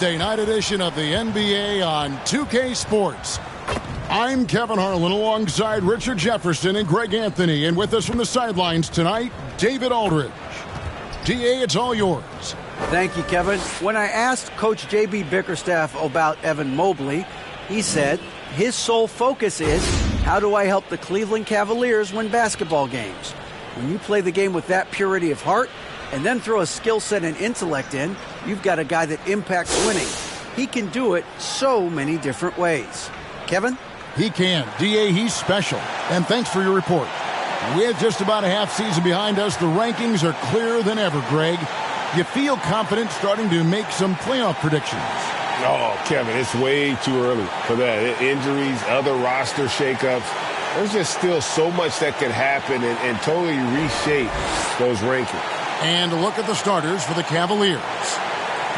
Day night edition of the NBA on 2K Sports. I'm Kevin Harlan alongside Richard Jefferson and Greg Anthony, and with us from the sidelines tonight, David Aldridge. DA, it's all yours. Thank you, Kevin. When I asked Coach J.B. Bickerstaff about Evan Mobley, he said his sole focus is, how do I help the Cleveland Cavaliers win basketball games? When you play the game with that purity of heart and then throw a skill set and intellect in, you've got a guy that impacts winning. He can do it so many different ways. Kevin? He can. DA, he's special. And thanks for your report. With just about a half season behind us, the rankings are clearer than ever, Greg. You feel confident starting to make some playoff predictions? Oh, Kevin, it's way too early for that. Injuries, other roster shakeups. There's just still so much that could happen and totally reshape those rankings. And look at the starters for the Cavaliers.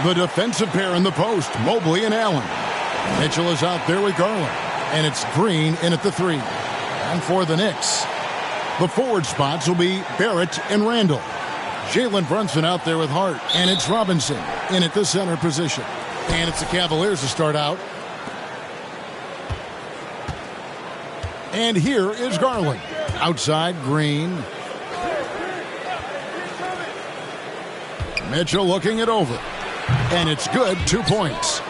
The defensive pair in the post, Mobley and Allen. Mitchell is out there with Garland. And it's Green in at the 3. And for the Knicks, the forward spots will be Barrett and Randall. Jalen Brunson out there with Hart. And it's Robinson in at the center position. And it's the Cavaliers to start out. And here is Garland. Outside, Green. Mitchell looking it over. And it's good, 2 points.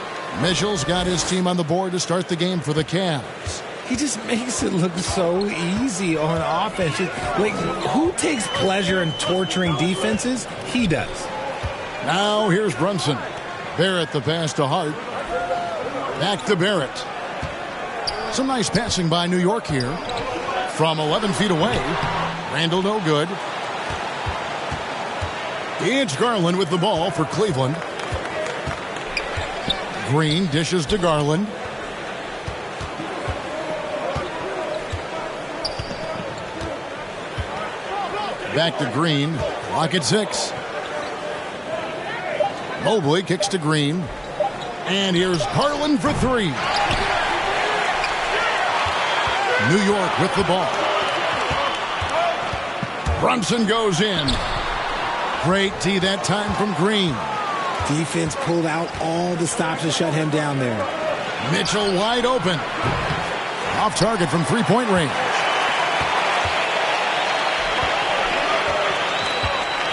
Mitchell's got his team on the board to start the game for the Cavs. He just makes it look so easy on offense. Like, who takes pleasure in torturing defenses? He does. Now here's Brunson. Barrett the pass to Hart. Back to Barrett. Some nice passing by New York here. From 11 feet away. Randall no good. It's Garland with the ball for Cleveland. Green dishes to Garland. Back to Green. Clock at 6. Mobley kicks to Green. And here's Garland for 3. New York with the ball. Brunson goes in. Great D that time from Green. Defense pulled out all the stops to shut him down there. Mitchell wide open. Off target from three-point range.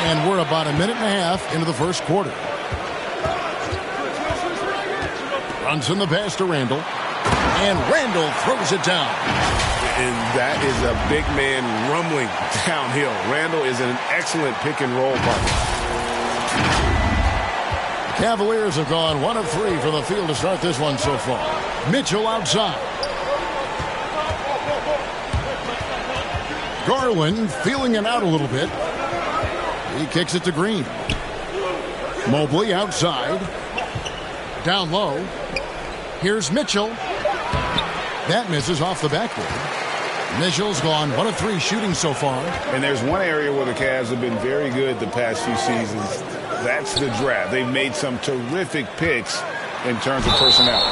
And we're about a minute and a half into the first quarter. Brunson the pass to Randall. And Randall throws it down. And that is a big man rumbling downhill. Randall is an excellent pick-and-roll partner. Cavaliers have gone 1 of 3 from the field to start this one so far. Mitchell outside. Garland feeling it out a little bit. He kicks it to Green. Mobley outside. Down low. Here's Mitchell. That misses off the backboard. Mitchell's gone 1 of 3 shooting so far. And there's one area where the Cavs have been very good the past few seasons. That's the draft. They've made some terrific picks in terms of personnel.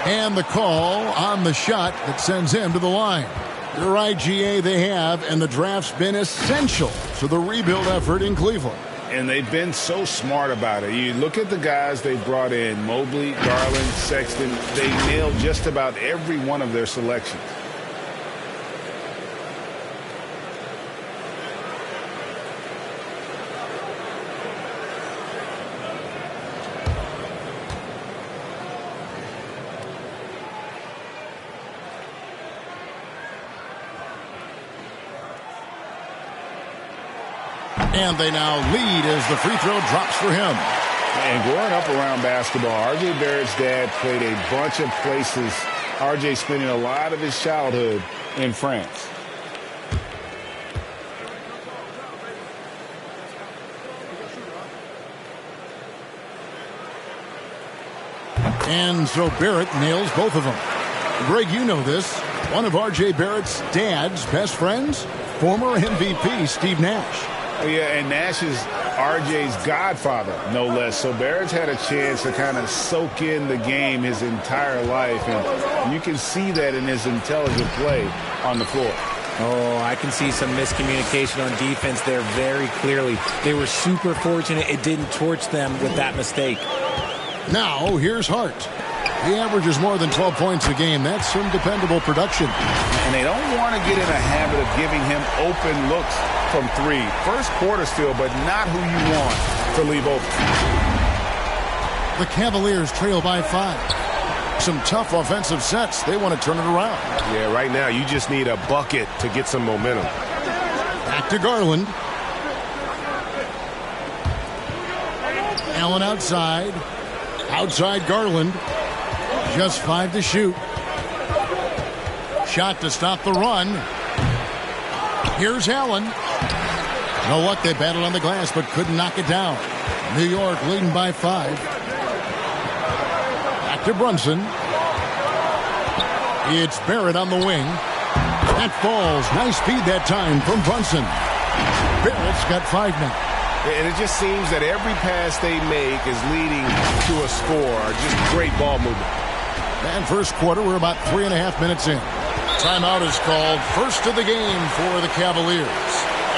And the call on the shot that sends him to the line. You're right, GA, they have, and the draft's been essential to the rebuild effort in Cleveland. And they've been so smart about it. You look at the guys they brought in, Mobley, Garland, Sexton. They nailed just about every one of their selections. And they now lead as the free throw drops for him. And growing up around basketball, R.J. Barrett's dad played a bunch of places. R.J. spending a lot of his childhood in France. And so Barrett nails both of them. Greg, you know this. One of R.J. Barrett's dad's best friends, former MVP Steve Nash. Oh, yeah, and Nash is R.J.'s godfather, no less. So Barrett's had a chance to kind of soak in the game his entire life, and you can see that in his intelligent play on the floor. Oh, I can see some miscommunication on defense there very clearly. They were super fortunate it didn't torch them with that mistake. Now, here's Hart. He averages more than 12 points a game. That's some dependable production. And they don't want to get in a habit of giving him open looks from three. First quarter still, but not who you want to leave open. The Cavaliers trail by 5. Some tough offensive sets. They want to turn it around. Yeah, right now you just need a bucket to get some momentum. Back to Garland. Allen outside. Outside Garland. Just 5 to shoot. Shot to stop the run. Here's Allen. You know what? They battled on the glass but couldn't knock it down. New York leading by 5. Back to Brunson. It's Barrett on the wing. That falls. Nice speed that time from Brunson. Barrett's got 5 now. And it just seems that every pass they make is leading to a score. Just great ball movement. And first quarter, we're about 3.5 minutes in. Timeout is called. First of the game for the Cavaliers.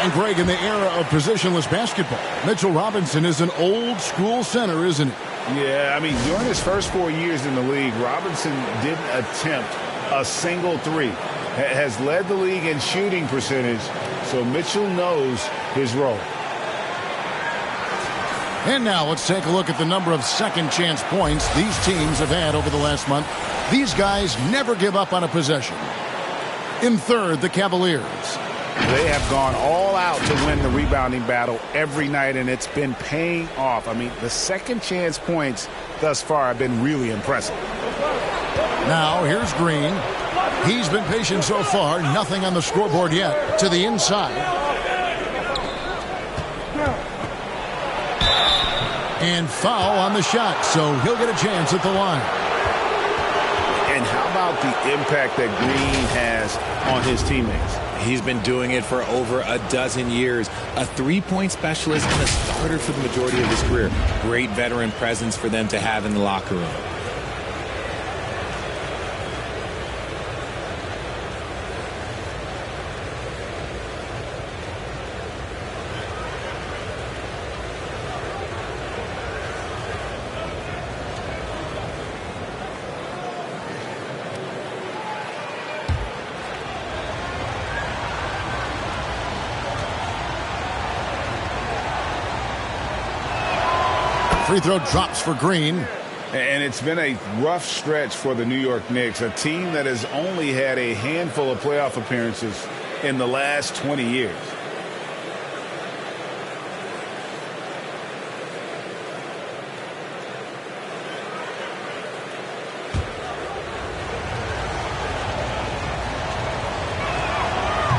And Greg, in the era of positionless basketball, Mitchell Robinson is an old school center, isn't he? Yeah, I mean, during his first 4 years in the league, Robinson didn't attempt a single three. Has led the league in shooting percentage, so Mitchell knows his role. And now let's take a look at the number of second chance points these teams have had over the last month. These guys never give up on a possession. In third, the Cavaliers. They have gone all out to win the rebounding battle every night, and it's been paying off. I mean, the second chance points thus far have been really impressive. Now, here's Green. He's been patient so far. Nothing on the scoreboard yet. To the inside. And foul on the shot, so he'll get a chance at the line. And how about the impact that Green has on his teammates? He's been doing it for over a dozen years. A three-point specialist and a starter for the majority of his career. Great veteran presence for them to have in the locker room. Free throw drops for Green. And it's been a rough stretch for the New York Knicks, a team that has only had a handful of playoff appearances in the last 20 years.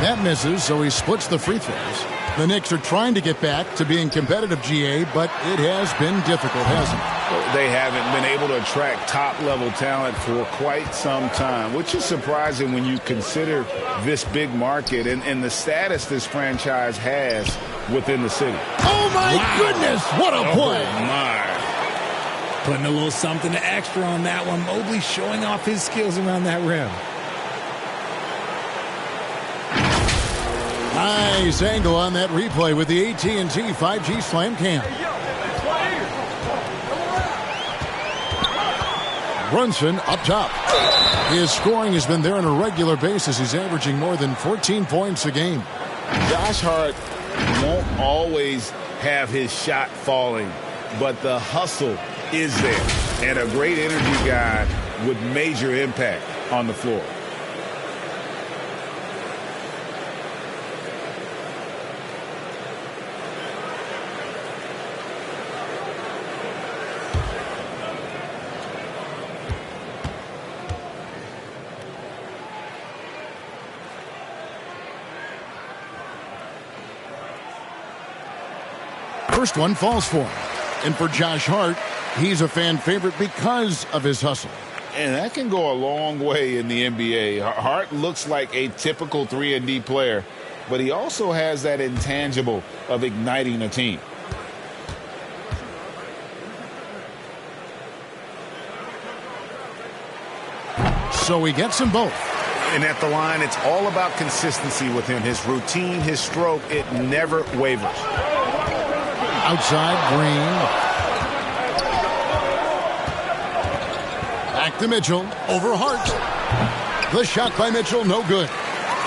That misses, so he splits the free throws. The Knicks are trying to get back to being competitive, GA, but it has been difficult, hasn't it? They haven't been able to attract top-level talent for quite some time, which is surprising when you consider this big market and the status this franchise has within the city. Oh, my goodness! What a play! Oh, my. Putting a little something extra on that one. Mobley showing off his skills around that rim. Nice angle on that replay with the AT&T 5G Slam Cam. Brunson up top. His scoring has been there on a regular basis. He's averaging more than 14 points a game. Josh Hart won't always have his shot falling, but the hustle is there. And a great energy guy with major impact on the floor. First one falls for him. And for Josh Hart, he's a fan favorite because of his hustle. And that can go a long way in the NBA. Hart looks like a typical 3-and-D player, but he also has that intangible of igniting a team. So he gets them both. And at the line, it's all about consistency with him. His routine, his stroke, it never wavers. Outside, Green. Back to Mitchell. Over Hart. The shot by Mitchell, no good.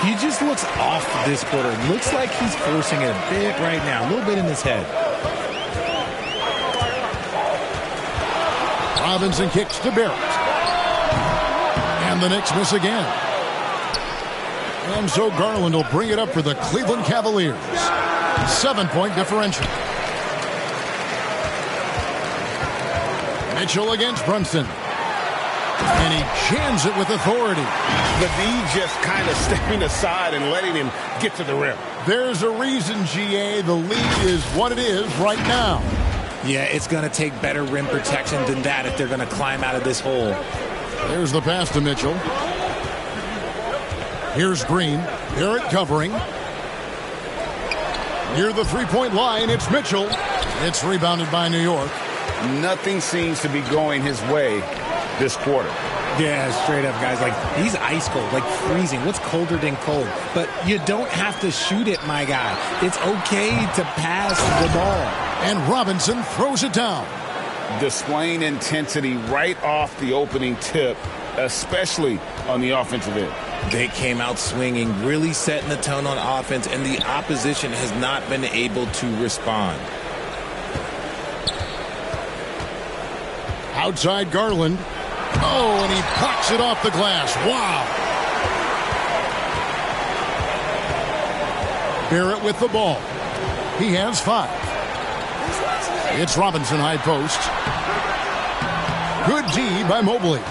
He just looks off this quarter. Looks like he's forcing it a bit right now. A little bit in his head. Robinson kicks to Barrett. And the Knicks miss again. And so Garland will bring it up for the Cleveland Cavaliers. 7-point differential. Mitchell against Brunson. And he jams it with authority. The D just kind of stepping aside and letting him get to the rim. There's a reason, GA, the lead is what it is right now. Yeah, it's going to take better rim protection than that if they're going to climb out of this hole. There's the pass to Mitchell. Here's Green. Barrett covering. Near the three-point line, it's Mitchell. It's rebounded by New York. Nothing seems to be going his way this quarter. Yeah, straight up, guys. Like, he's ice cold, like freezing. What's colder than cold? But you don't have to shoot it, my guy. It's okay to pass the ball. And Robinson throws it down. Displaying intensity right off the opening tip, especially on the offensive end. They came out swinging, really setting the tone on offense, and the opposition has not been able to respond. Outside Garland. Oh, and he pucks it off the glass. Wow. Barrett with the ball. He has 5. It's Robinson high post. Good D by Mobley.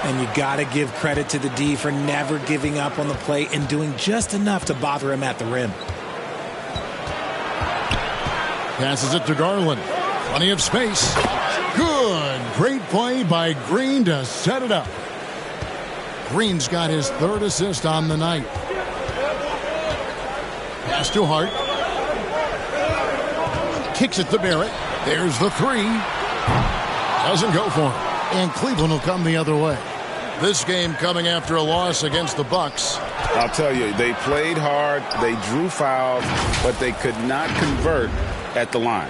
And you got to give credit to the D for never giving up on the play and doing just enough to bother him at the rim. Passes it to Garland. Plenty of space. Good. Great play by Green to set it up. Green's got his 3rd assist on the night. Pass to Hart. Kicks it to Barrett. There's the 3. Doesn't go for him. And Cleveland will come the other way. This game coming after a loss against the Bucks. I'll tell you, they played hard, they drew fouls, but they could not convert at the line.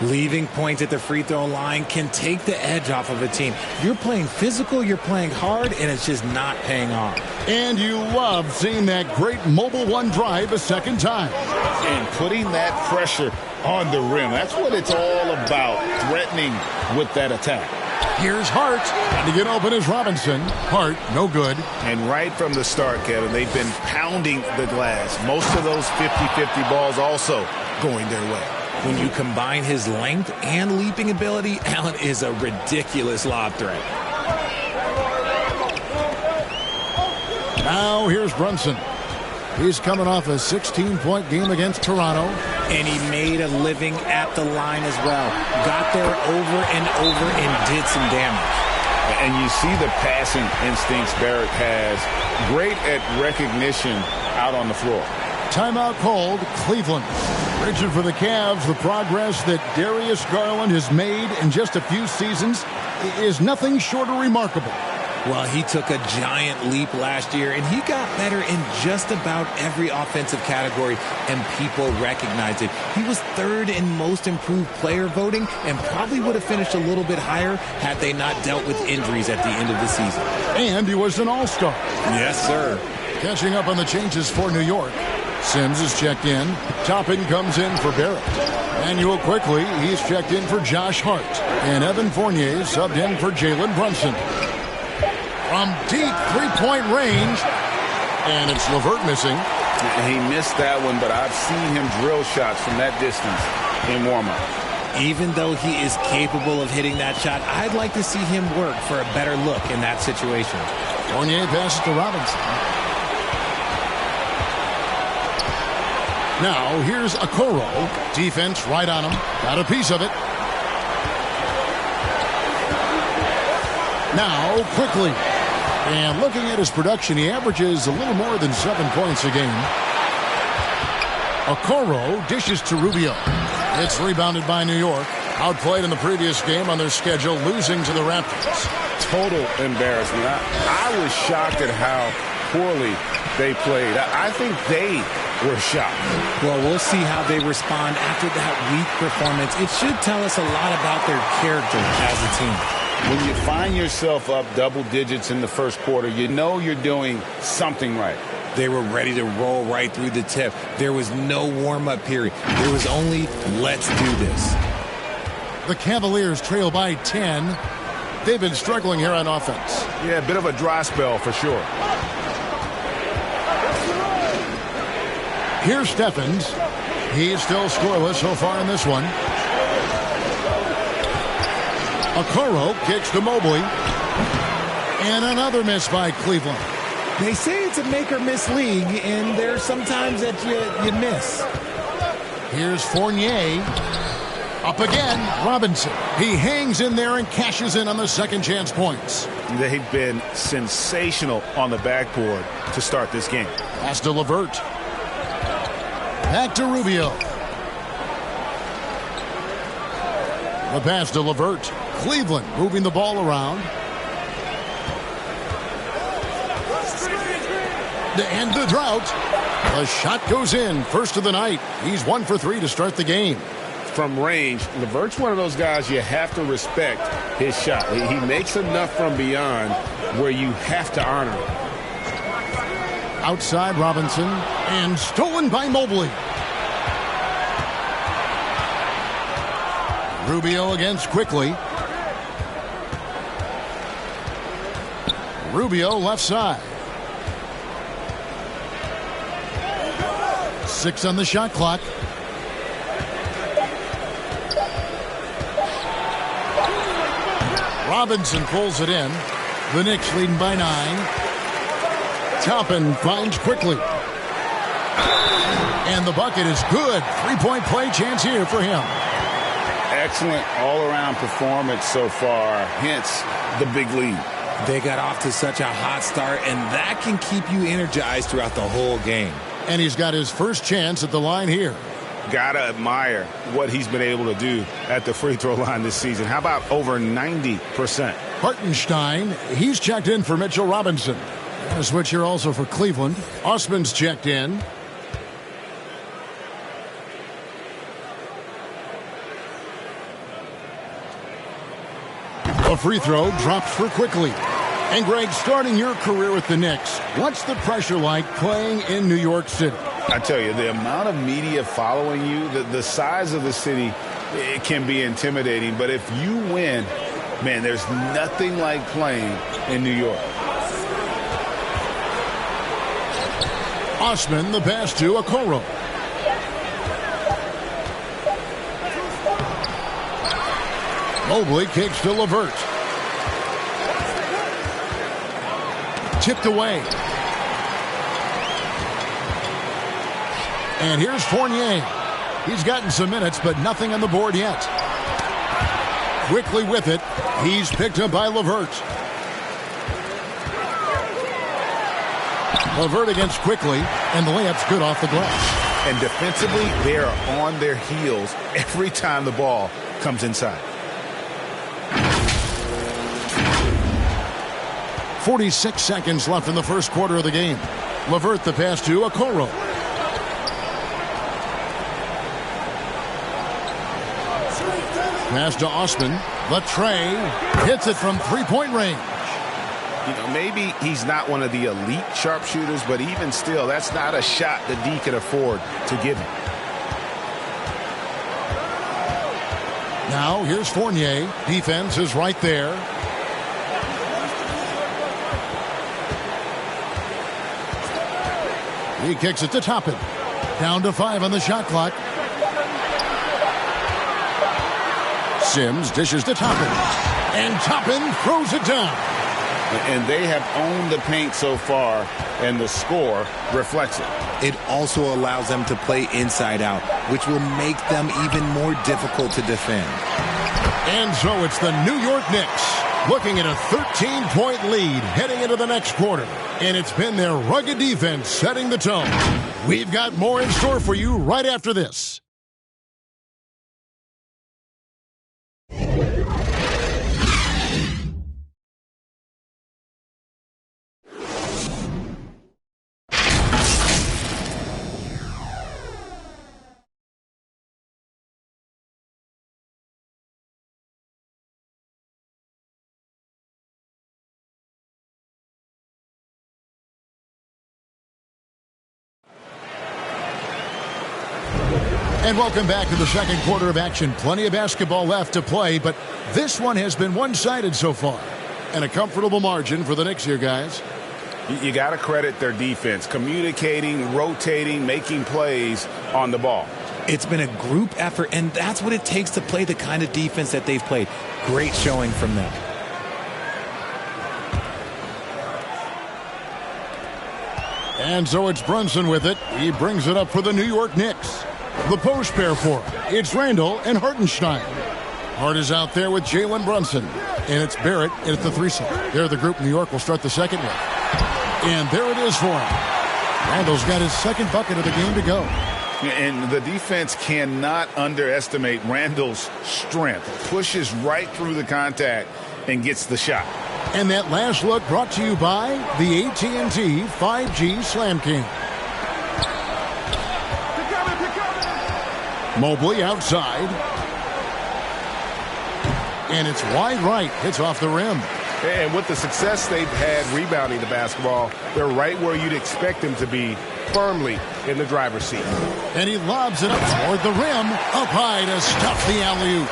Leaving points at the free throw line can take the edge off of a team. You're playing physical, you're playing hard, and it's just not paying off. And you love seeing that great mobile one drive a second time. And putting that pressure on the rim. That's what it's all about, threatening with that attack. Here's Hart. And to get open is Robinson. Hart, no good. And right from the start, Kevin, they've been pounding the glass. Most of those 50-50 balls also going their way. When you combine his length and leaping ability, Allen is a ridiculous lob threat. Now here's Brunson. He's coming off a 16-point game against Toronto. And he made a living at the line as well. Got there over and over and did some damage. And you see the passing instincts Barrett has. Great at recognition out on the floor. Timeout called, Cleveland. Richard, for the Cavs, the progress that Darius Garland has made in just a few seasons is nothing short of remarkable. Well, he took a giant leap last year, and he got better in just about every offensive category, and people recognized it. He was 3rd in most improved player voting and probably would have finished a little bit higher had they not dealt with injuries at the end of the season. And he was an all-star. Yes, sir. Catching up on the changes for New York. Sims is checked in. Toppin comes in for Barrett. Manuel quickly, he's checked in for Josh Hart. And Evan Fournier subbed in for Jalen Brunson. From deep three-point range. And it's LeVert missing. He missed that one, but I've seen him drill shots from that distance in warm-up. Even though he is capable of hitting that shot, I'd like to see him work for a better look in that situation. Fournier passes to Robinson. Now, here's Okoro. Defense right on him. Got a piece of it. Now, quickly. And looking at his production, he averages a little more than 7 points a game. Okoro dishes to Rubio. It's rebounded by New York. Outplayed in the previous game on their schedule, losing to the Raptors. Total embarrassment. I was shocked at how poorly they played. I think they were shocked. Well, we'll see how they respond after that weak performance. It should tell us a lot about their character as a team. When you find yourself up double digits in the first quarter, you know you're doing something right. They were ready to roll right through the tip. There was no warm-up period. There was only, let's do this. The Cavaliers trail by 10. They've been struggling here on offense. Yeah, a bit of a dry spell for sure. Here's Stephens. He's still scoreless so far in this one. Okoro kicks to Mobley. And another miss by Cleveland. They say it's a make-or-miss league, and there's sometimes that you miss. Here's Fournier. Up again, Robinson. He hangs in there and cashes in on the second chance points. They've been sensational on the backboard to start this game. Pass to LeVert. Back to Rubio. The pass to LeVert. Cleveland moving the ball around. To end the drought. The shot goes in. First of the night. He's 1 for 3 to start the game. From range, LeVert's one of those guys you have to respect his shot. He makes enough from beyond where you have to honor it. Outside Robinson. And stolen by Mobley. Rubio against Quickly. Rubio left side. 6 on the shot clock. Robinson pulls it in. The Knicks leading by 9. Toppin finds Quickly. And the bucket is good. 3-point play chance here for him. Excellent all-around performance so far, hence the big lead. They got off to such a hot start, and that can keep you energized throughout the whole game. And he's got his first chance at the line here. Gotta admire what he's been able to do at the free throw line this season. How about over 90%? Hartenstein, he's checked in for Mitchell Robinson. A switch here also for Cleveland. Osman's checked in. A free throw dropped for Quickly. And Greg, starting your career with the Knicks, what's the pressure like playing in New York City? I tell you, the amount of media following you, the size of the city, it can be intimidating. But if you win, man, there's nothing like playing in New York. Osman, the pass to Okoro. Mobley kicks to LeVert. Tipped away. And here's Fournier. He's gotten some minutes, but nothing on the board yet. Quickly with it. He's picked up by LeVert. LeVert against Quickly, and the layup's good off the glass. And defensively, they are on their heels every time the ball comes inside. 46 seconds left in the first quarter of the game. LeVert the pass to Okoro. Pass to Osman. The tray hits it from three-point range. You know, maybe he's not one of the elite sharpshooters, but even still, that's not a shot that D can afford to give him. Now, here's Fournier. Defense is right there. He kicks it to Toppin. Down to 5 on the shot clock. Sims dishes to Toppin. And Toppin throws it down. And they have owned the paint so far, and the score reflects it. It also allows them to play inside out, which will make them even more difficult to defend. And so it's the New York Knicks looking at a 13-point lead heading into the next quarter. And it's been their rugged defense setting the tone. We've got more in store for you right after this. And welcome back to the second quarter of action. Plenty of basketball left to play, but this one has been one-sided so far. And a comfortable margin for the Knicks here, guys. You got to credit their defense, communicating, rotating, making plays on the ball. It's been a group effort, and that's what it takes to play the kind of defense that they've played. Great showing from them. And so it's Brunson with it. He brings it up for the New York Knicks. The post pair for it. It's Randall and Hartenstein. Hart is out there with Jalen Brunson. And it's Barrett at the 3-set. They're the group New York will start the second with. And there it is for him. Randall's got his second bucket of the game to go. And the defense cannot underestimate Randall's strength. Pushes right through the contact and gets the shot. And that last look brought to you by the AT&T 5G Slam King. Mobley outside. And it's wide right. Hits off the rim. And with the success they've had rebounding the basketball, they're right where you'd expect them to be, firmly in the driver's seat. And he lobs it up toward the rim, up high to stuff the alley-oop.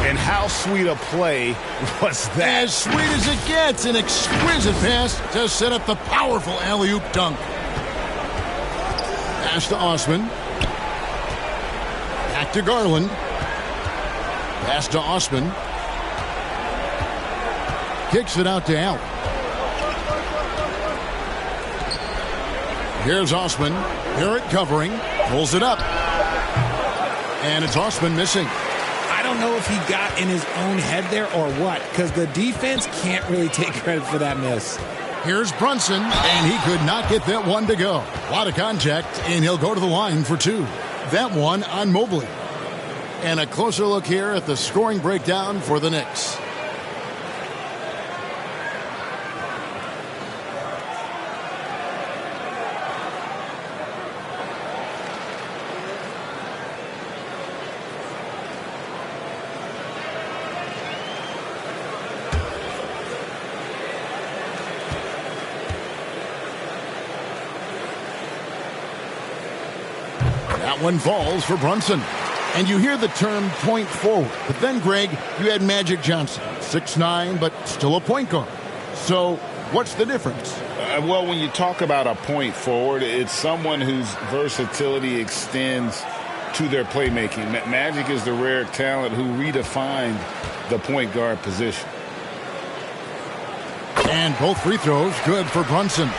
And how sweet a play was that? As sweet as it gets, an exquisite pass to set up the powerful alley-oop dunk. Pass to Osman. Back to Garland. Pass to Osman. Kicks it out to Allen. Here's Osman. Barrett covering. Pulls it up. And it's Osman missing. I don't know if he got in his own head there or what, because the defense can't really take credit for that miss. Here's Brunson, and he could not get that one to go. A lot of contact, and he'll go to the line for two. That one on Mobley. And a closer look here at the scoring breakdown for the Knicks. That one falls for Brunson. And you hear the term point forward. But then, Greg, you had Magic Johnson, 6'9", but still a point guard. So what's the difference? Well, when you talk about a point forward, it's someone whose versatility extends to their playmaking. Magic is the rare talent who redefined the point guard position. And both free throws good for Brunson.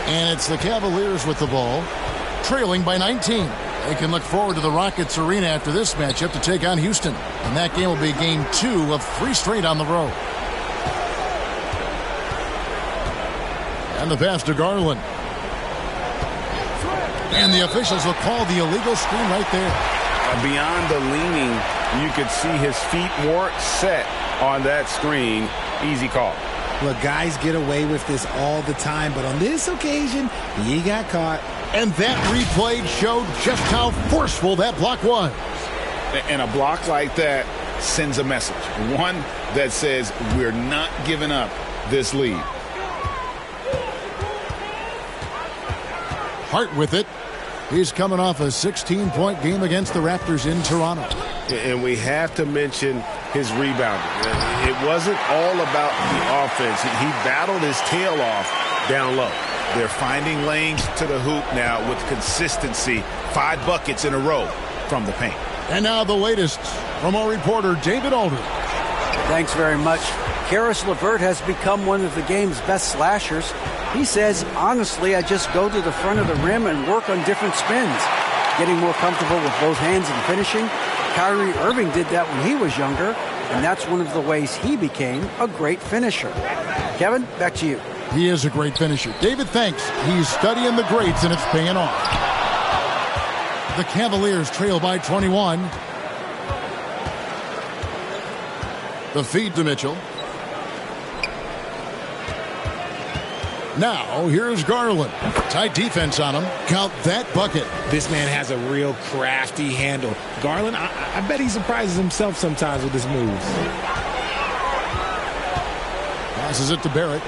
And it's the Cavaliers with the ball, trailing by 19. They can look forward to the Rockets Arena after this matchup to take on Houston. And that game will be game 2 of 3 straight on the road. And the pass to Garland. And the officials will call the illegal screen right there. Beyond the leaning, you could see his feet weren't set on that screen. Easy call. Look, guys get away with this all the time, but on this occasion, he got caught. And that replay showed just how forceful that block was. And a block like that sends a message. One that says we're not giving up this lead. Hart with it. He's coming off a 16-point game against the Raptors in Toronto. And we have to mention his rebounding. It wasn't all about the offense. He battled his tail off down low. They're finding lanes to the hoop now with consistency. 5 buckets in a row from the paint. And now the latest from our reporter, David Aldridge. Thanks very much. Karis LeVert has become one of the game's best slashers. He says, honestly, I just go to the front of the rim and work on different spins, getting more comfortable with both hands and finishing. Kyrie Irving did that when he was younger, and that's one of the ways he became a great finisher. Kevin, back to you. He is a great finisher. David, thanks. He's studying the greats, and it's paying off. The Cavaliers trail by 21. The feed to Mitchell. Now, here's Garland. Tight defense on him. Count that bucket. This man has a real crafty handle. Garland, I bet he surprises himself sometimes with his moves. Passes it to Barrett.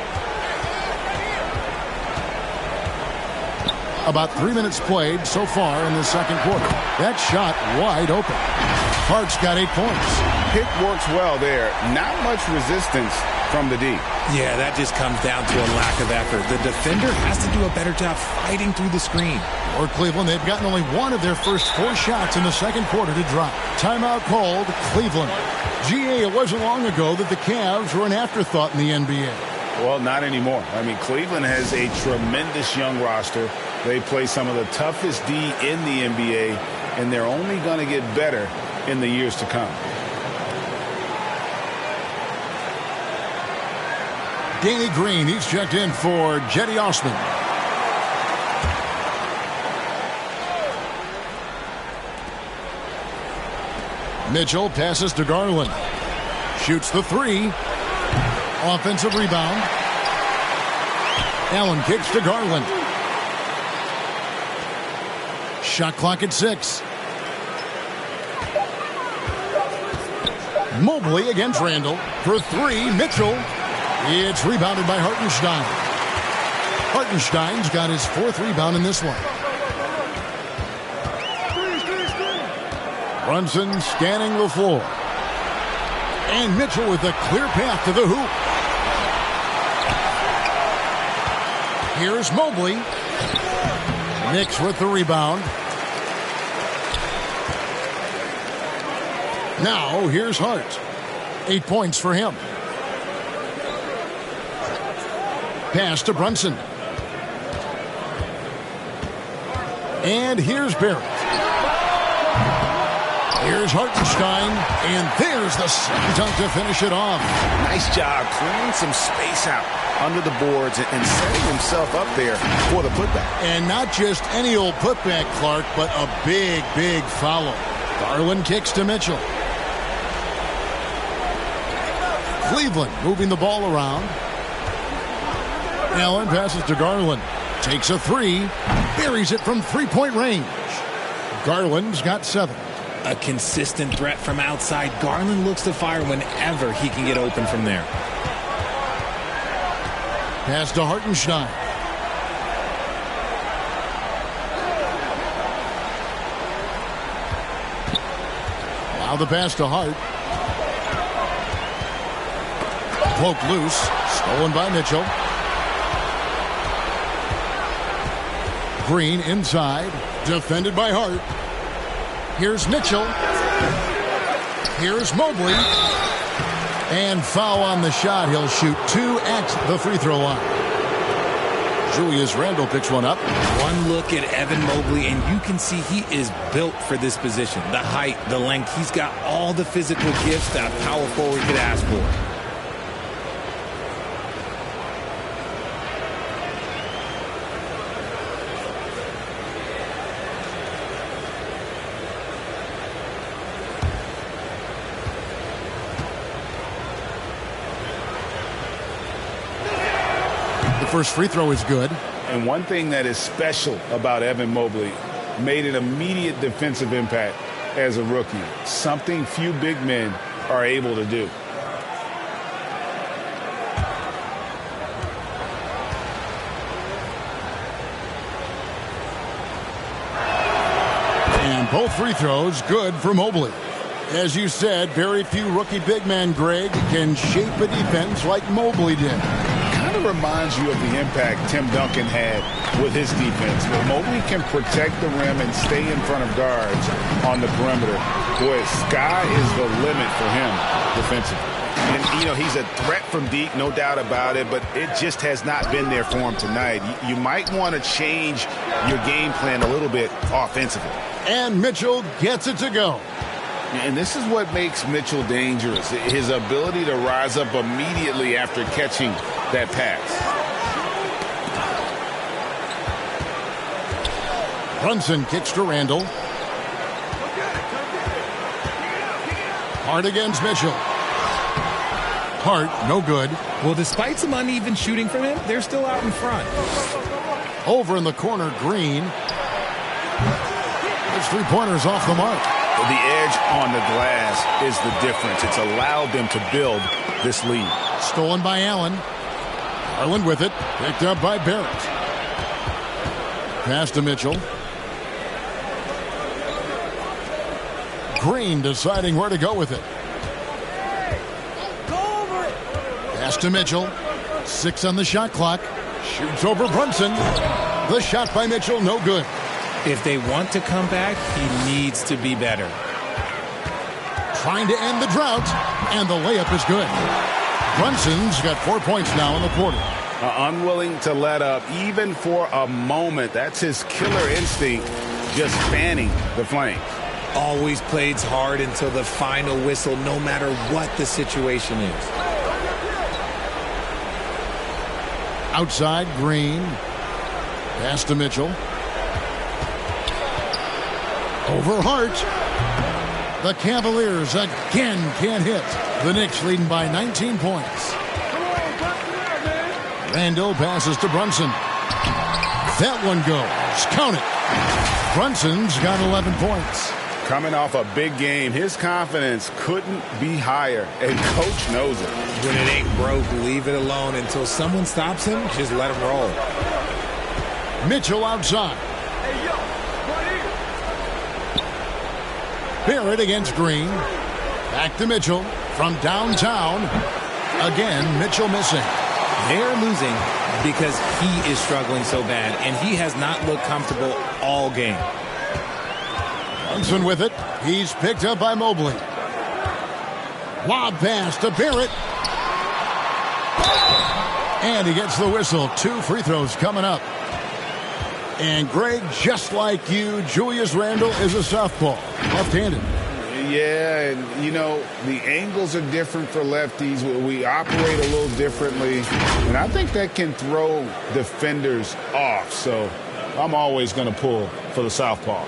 A about 3 minutes played so far in the second quarter. That shot wide open. Hart's got 8 points. Pick works well there. Not much resistance from the D. Yeah, that just comes down to a lack of effort. The defender has to do a better job fighting through the screen. For Cleveland, they've gotten only one of their first 4 shots in the second quarter to drop. Timeout called, Cleveland. GA, it wasn't long ago that the Cavs were an afterthought in the NBA. Well, not anymore. I mean, Cleveland has a tremendous young roster. They play some of the toughest D in the NBA, and they're only going to get better in the years to come. Danny Green, he's checked in for Jetty Osman. Mitchell passes to Garland. Shoots the 3. Offensive rebound. Allen kicks to Garland. Shot clock at 6. Mobley against Randall. For 3, Mitchell. It's rebounded by Hartenstein. Hartenstein's got his 4th rebound in this one. Brunson scanning the floor. And Mitchell with a clear path to the hoop. Here's Mobley. Knicks with the rebound. Now here's Hart. 8 points for him. Pass to Brunson. And here's Barrett. Here's Hartenstein, and there's the second dunk to finish it off. Nice job clearing some space out under the boards and setting himself up there for the putback. And not just any old putback, Clark, but a big, big follow. Garland kicks to Mitchell. Cleveland moving the ball around. Allen passes to Garland. Takes a 3. Buries it from three-point range. Garland's got 7. A consistent threat from outside. Garland looks to fire whenever he can get open from there. Pass to Hartenstein. Now the pass to Hart. Poked loose. Stolen by Mitchell. Green inside. Defended by Hart. Here's Mitchell. Here's Mobley. And foul on the shot. He'll shoot 2 at the free throw line. Julius Randle picks one up. One look at Evan Mobley, and you can see he is built for this position. The height, the length, he's got all the physical gifts that a power forward could ask for. First free throw is good. And one thing that is special about Evan Mobley, made an immediate defensive impact as a rookie. Something few big men are able to do. And both free throws good for Mobley. As you said, very few rookie big men, Greg, can shape a defense like Mobley did. Kind of reminds you of the impact Tim Duncan had with his defense. But Mobley can protect the rim and stay in front of guards on the perimeter. Boy, sky is the limit for him defensively. And, you know, he's a threat from deep, no doubt about it, but it just has not been there for him tonight. You might want to change your game plan a little bit offensively. And Mitchell gets it to go. And this is what makes Mitchell dangerous, his ability to rise up immediately after catching that pass. Brunson kicks to Randall. Hart against Mitchell. Hart, no good. Well, despite some uneven shooting from him, they're still out in front. Over in the corner, Green. His three-pointer's off the mark. The edge on the glass is the difference. It's allowed them to build this lead. Stolen by Allen. Garland with it. Picked up by Barrett. Pass to Mitchell. Green deciding where to go with it. Pass to Mitchell. 6 on the shot clock. Shoots over Brunson. The shot by Mitchell, no good. If they want to come back, he needs to be better. Trying to end the drought, and the layup is good. Brunson's got 4 points now in the quarter. Unwilling to let up, even for a moment. That's his killer instinct, just fanning the flames. Always plays hard until the final whistle, no matter what the situation is. Outside, Green. Pass to Mitchell. Over Hart. The Cavaliers again can't hit. The Knicks leading by 19 points. Randall passes to Brunson. That one goes. Count it. Brunson's got 11 points. Coming off a big game, his confidence couldn't be higher, and coach knows it. When it ain't broke, leave it alone until someone stops him. Just let him roll. Mitchell outside. Barrett against Green. Back to Mitchell from downtown. Again, Mitchell missing. They're losing because he is struggling so bad, and he has not looked comfortable all game. Brunson with it. He's picked up by Mobley. Lob pass to Barrett. And he gets the whistle. 2 free throws coming up. And Greg, just like you, Julius Randle is a southpaw, left-handed. Yeah, and, you know, the angles are different for lefties. We operate a little differently, and I think that can throw defenders off. So I'm always going to pull for the southpaw.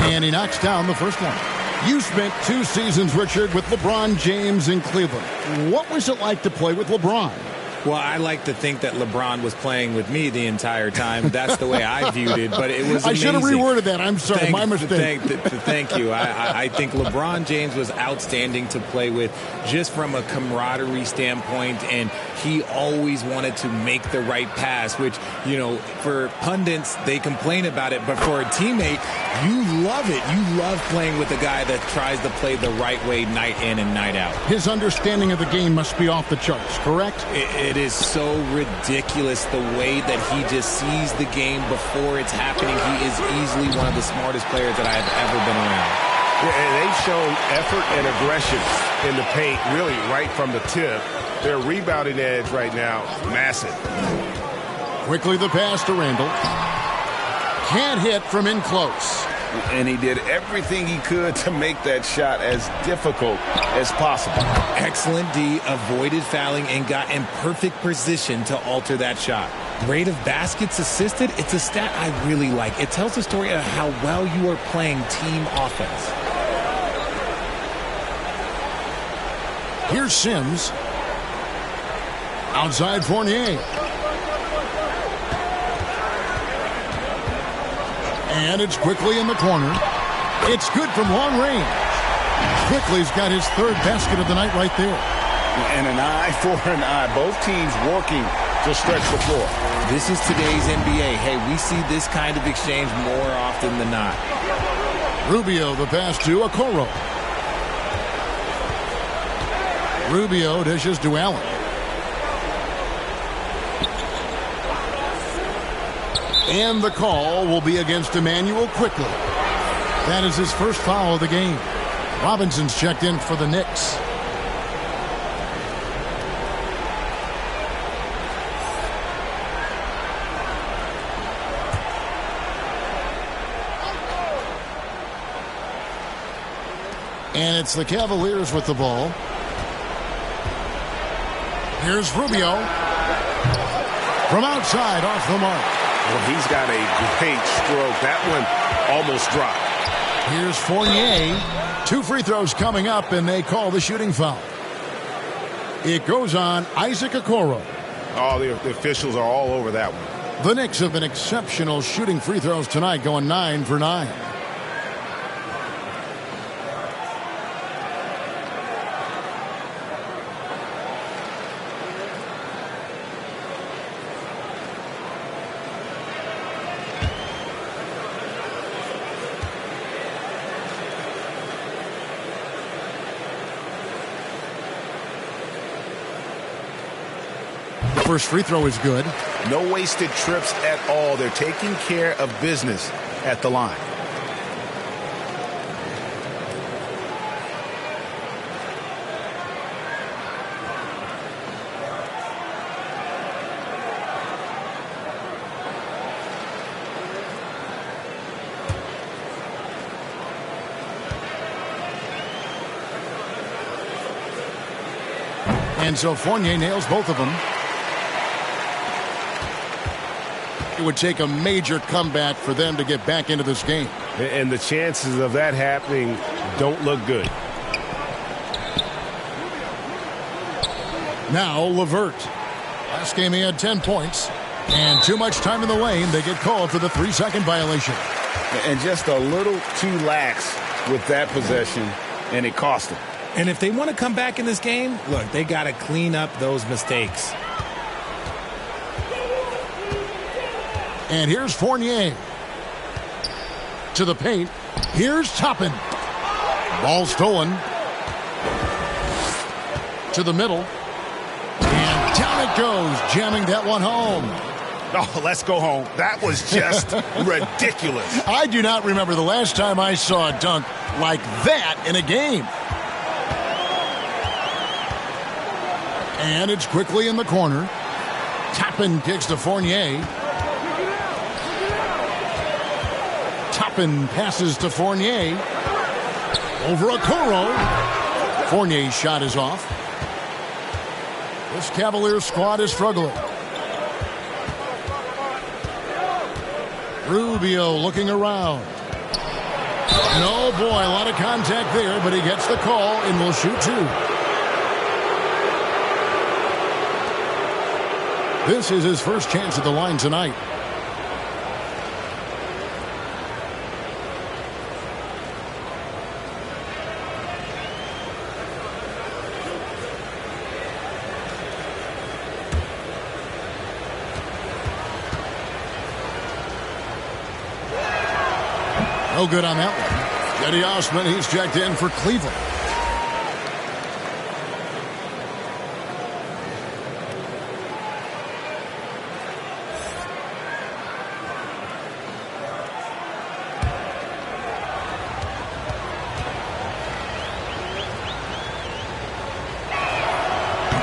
And he knocks down the first one. You spent 2 seasons, Richard, with LeBron James in Cleveland. What was it like to play with LeBron? Well, I like to think that LeBron was playing with me the entire time. That's the way I viewed it, but it was amazing. I should have reworded that. I'm sorry, my mistake. Thank you. I think LeBron James was outstanding to play with just from a camaraderie standpoint, and he always wanted to make the right pass, which, you know, for pundits, they complain about it, but for a teammate, you love it. You love playing with a guy that tries to play the right way night in and night out. His understanding of the game must be off the charts, correct? It is so ridiculous the way that he just sees the game before it's happening. He is easily one of the smartest players that I have ever been around. Yeah, and they've shown effort and aggression in the paint, really right from the tip. Their rebounding edge right now, massive. Quickly the pass to Randall. Can't hit from in close. And he did everything he could to make that shot as difficult as possible. Excellent D, avoided fouling, and got in perfect position to alter that shot. Rate of baskets assisted, it's a stat I really like. It tells the story of how well you are playing team offense. Here's Sims. Outside Fournier. And it's quickly in the corner. It's good from long range. Quickly's got his 3rd basket of the night right there. And an eye for an eye. Both teams working to stretch the floor. This is today's NBA. Hey, we see this kind of exchange more often than not. Rubio, the pass to Okoro. Rubio dishes to Allen. And the call will be against Emmanuel Quickly. That is his first foul of the game. Robinson's checked in for the Knicks. And it's the Cavaliers with the ball. Here's Rubio. From outside, off the mark. Well, he's got a great stroke. That one almost dropped. Here's Fournier. 2 free throws coming up, and they call the shooting foul. It goes on Isaac Okoro. Oh, the officials are all over that one. The Knicks have been exceptional shooting free throws tonight, going 9 for 9. First free throw is good. No wasted trips at all. They're taking care of business at the line. And so Fournier nails both of them. It would take a major comeback for them to get back into this game. And the chances of that happening don't look good. Now LeVert. Last game he had 10 points. And too much time in the lane. They get called for the 3-second violation. And just a little too lax with that possession, and it cost them. And if they want to come back in this game, look, they got to clean up those mistakes. And here's Fournier. To the paint. Here's Toppin. Ball stolen. To the middle. And down it goes, jamming that one home. Oh, let's go home. That was just ridiculous. I do not remember the last time I saw a dunk like that in a game. And it's quickly in the corner. Toppin kicks to Fournier. Toppin passes to Fournier. Over Okoro. Fournier's shot is off. This Cavaliers squad is struggling. Rubio looking around. No, boy, a lot of contact there, but he gets the call and will shoot two. This is his first chance at the line tonight. No good on that one. Eddie Osman, he's checked in for Cleveland.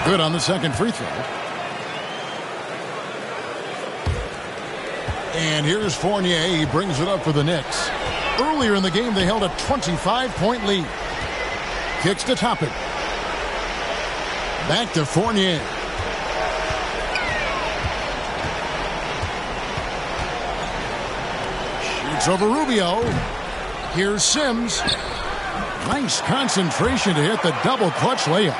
Good on the second free throw. And here's Fournier. He brings it up for the Knicks. Earlier in the game, they held a 25-point lead. Kicks to Toppin. Back to Fournier. Shoots over Rubio. Here's Sims. Nice concentration to hit the double clutch layup.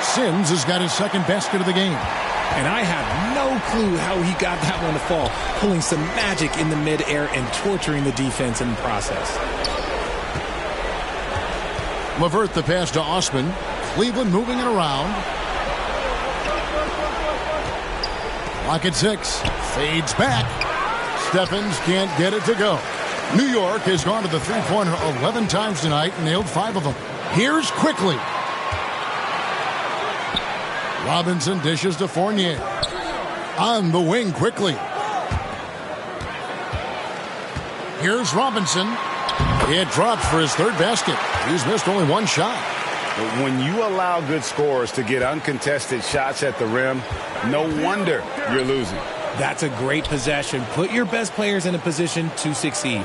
Sims has got his second basket of the game. And I have no clue how he got that one to fall, pulling some magic in the midair and torturing the defense in the process. LeVert the pass to Osman. Cleveland moving it around. Clock at 6. Fades back. Stephens can't get it to go. New York has gone to the three-pointer 11 times tonight and nailed 5 of them. Here's Quickly. Robinson dishes to Fournier. On the wing quickly. Here's Robinson. It drops for his third basket. He's missed only one shot. When you allow good scorers to get uncontested shots at the rim, no wonder you're losing. That's a great possession. Put your best players in a position to succeed.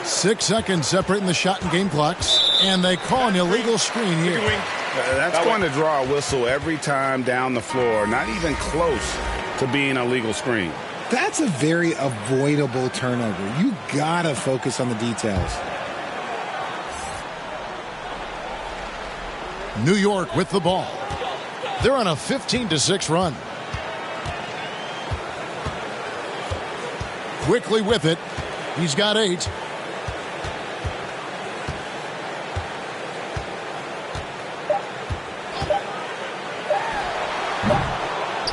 6 seconds separating the shot and game clocks. And they call an illegal screen here. That's going to draw a whistle every time down the floor. Not even close to being a legal screen. That's a very avoidable turnover. You gotta focus on the details. New York with the ball. They're on a 15-6 run. quickly with it. He's got 8.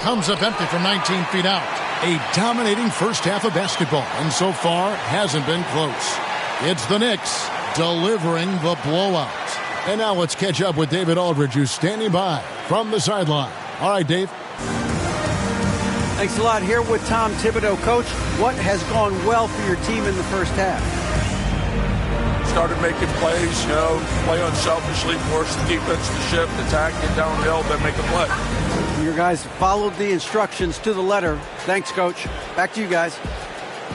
Comes up empty from 19 feet out. A dominating first half of basketball, and so far hasn't been close. It's the Knicks delivering the blowout. And now let's catch up with David Aldridge, who's standing by from the sideline. All right, Dave. Thanks a lot. Here with Tom Thibodeau. Coach, what has gone well for your team in the first half? Started making plays, play unselfishly, force the defense to shift, attack, get downhill, then make a play. Your guys followed the instructions to the letter. Thanks, Coach. Back to you guys.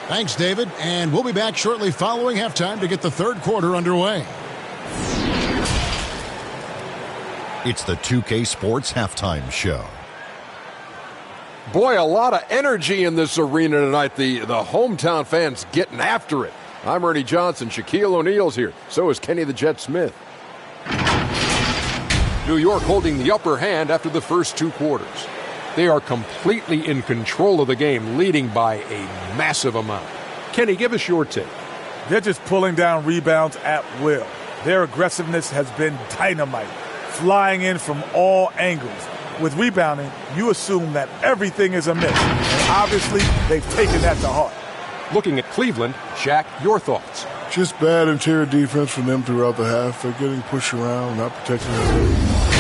Thanks, David. And we'll be back shortly following halftime to get the third quarter underway. It's the 2K Sports Halftime Show. Boy, a lot of energy in this arena tonight. The hometown fans getting after it. I'm Ernie Johnson. Shaquille O'Neal's here. So is Kenny the Jet Smith. New York holding the upper hand after the first 2 quarters. They are completely in control of the game, leading by a massive amount. Kenny, give us your take. They're just pulling down rebounds at will. Their aggressiveness has been dynamite, flying in from all angles. With rebounding, you assume that everything is amiss, and obviously they've taken that to heart. Looking at Cleveland, Shaq, your thoughts? Just bad interior defense from them throughout the half. They're getting pushed around, not protecting the rim,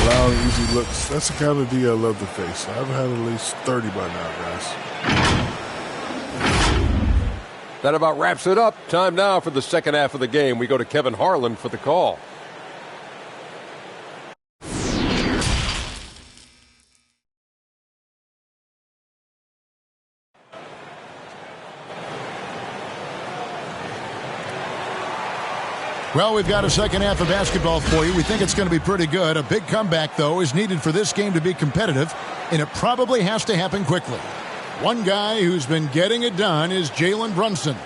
allowing easy looks. That's the kind of D I love to face. I've had at least 30 by now, guys. That about wraps it up. Time now for the second half of the game. We go to Kevin Harlan for the call. Well, we've got a second half of basketball for you. We think it's going to be pretty good. A big comeback, though, is needed for this game to be competitive, and it probably has to happen quickly. One guy who's been getting it done is Jalen Brunson.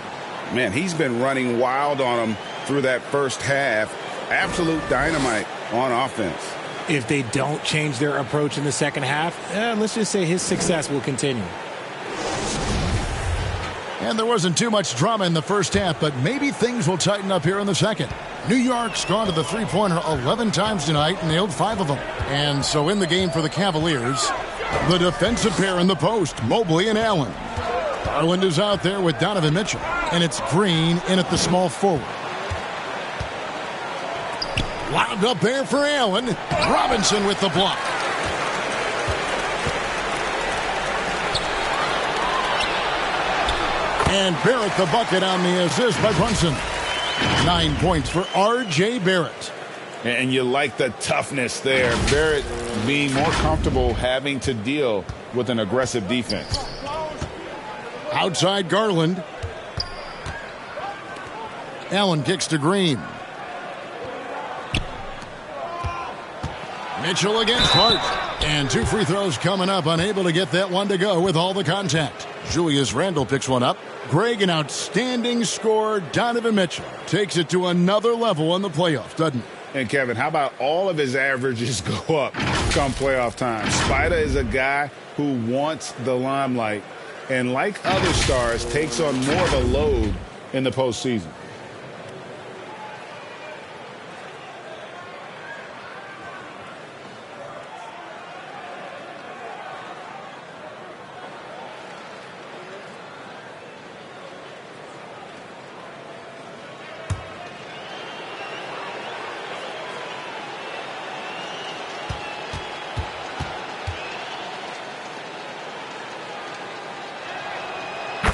Man, he's been running wild on him through that first half. Absolute dynamite on offense. If they don't change their approach in the second half, let's just say his success will continue. And there wasn't too much drama in the first half, but maybe things will tighten up here in the second. New York's gone to the three-pointer 11 times tonight and nailed 5 of them. And so in the game for the Cavaliers, the defensive pair in the post, Mobley and Allen. Garland is out there with Donovan Mitchell, and it's Green in at the small forward. Wound up there for Allen. Robinson with the block. And Barrett the bucket on the assist by Brunson. 9 points for R.J. Barrett. And you like the toughness there. Barrett being more comfortable having to deal with an aggressive defense. Outside Garland. Allen kicks to Green. Mitchell against Hart. And 2 free throws coming up. Unable to get that one to go with all the contact. Julius Randle picks one up. Greg, an outstanding scorer. Donovan Mitchell takes it to another level in the playoffs, doesn't he? And, Kevin, how about all of his averages go up come playoff time? Spider is a guy who wants the limelight and, like other stars, takes on more of a load in the postseason.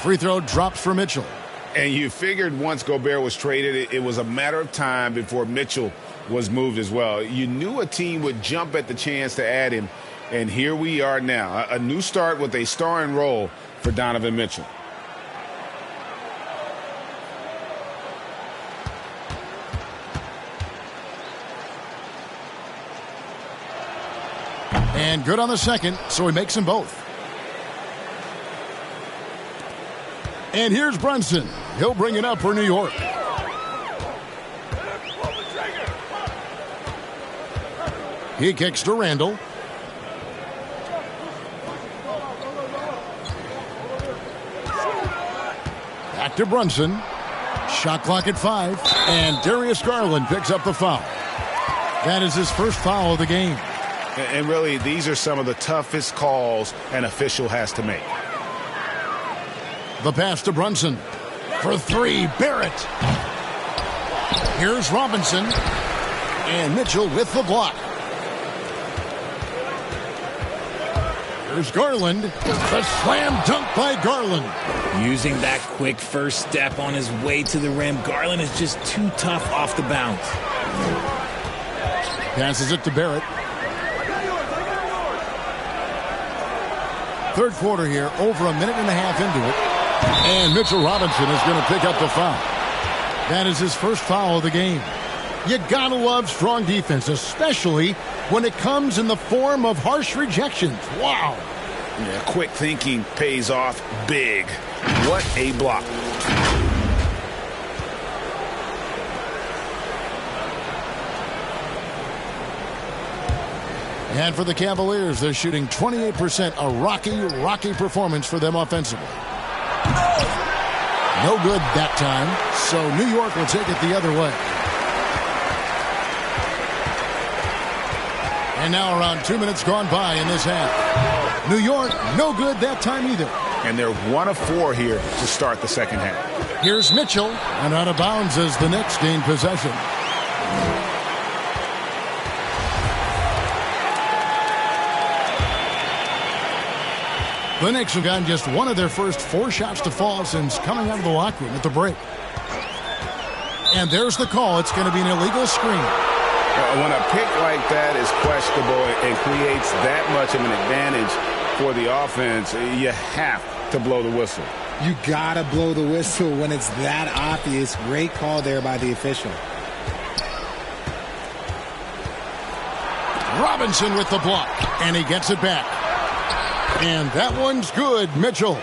Free throw drops for Mitchell. And you figured once Gobert was traded, it was a matter of time before Mitchell was moved as well. You knew a team would jump at the chance to add him, and here we are now. A new start with a starring role for Donovan Mitchell. And good on the second, so he makes them both. And here's Brunson. He'll bring it up for New York. He kicks to Randle. Back to Brunson. Shot clock at 5. And Darius Garland picks up the foul. That is his first foul of the game. And really, these are some of the toughest calls an official has to make. The pass to Brunson. For 3, Barrett. Here's Robinson. And Mitchell with the block. Here's Garland. The slam dunk by Garland. Using that quick first step on his way to the rim, Garland is just too tough off the bounce. Passes it to Barrett. Third quarter here, over a minute and a half into it. And Mitchell Robinson is going to pick up the foul. That is his first foul of the game. You gotta love strong defense, especially when it comes in the form of harsh rejections. Wow. Yeah, quick thinking pays off big. What a block. And for the Cavaliers, they're shooting 28%, a rocky performance for them offensively. No good that time, so New York will take it the other way. And now around 2 minutes gone by in this half. New York, no good that time either. And they're 1 of 4 here to start the second half. Here's Mitchell, and out of bounds as the Knicks gain possession. The Knicks have gotten just one of their first 4 shots to fall since coming out of the locker room at the break. And there's the call. It's going to be an illegal screen. When a pick like that is questionable and creates that much of an advantage for the offense, you have to blow the whistle. You gotta blow the whistle when it's that obvious. Great call there by the official. Robinson with the block, and he gets it back. And that one's good, Mitchell.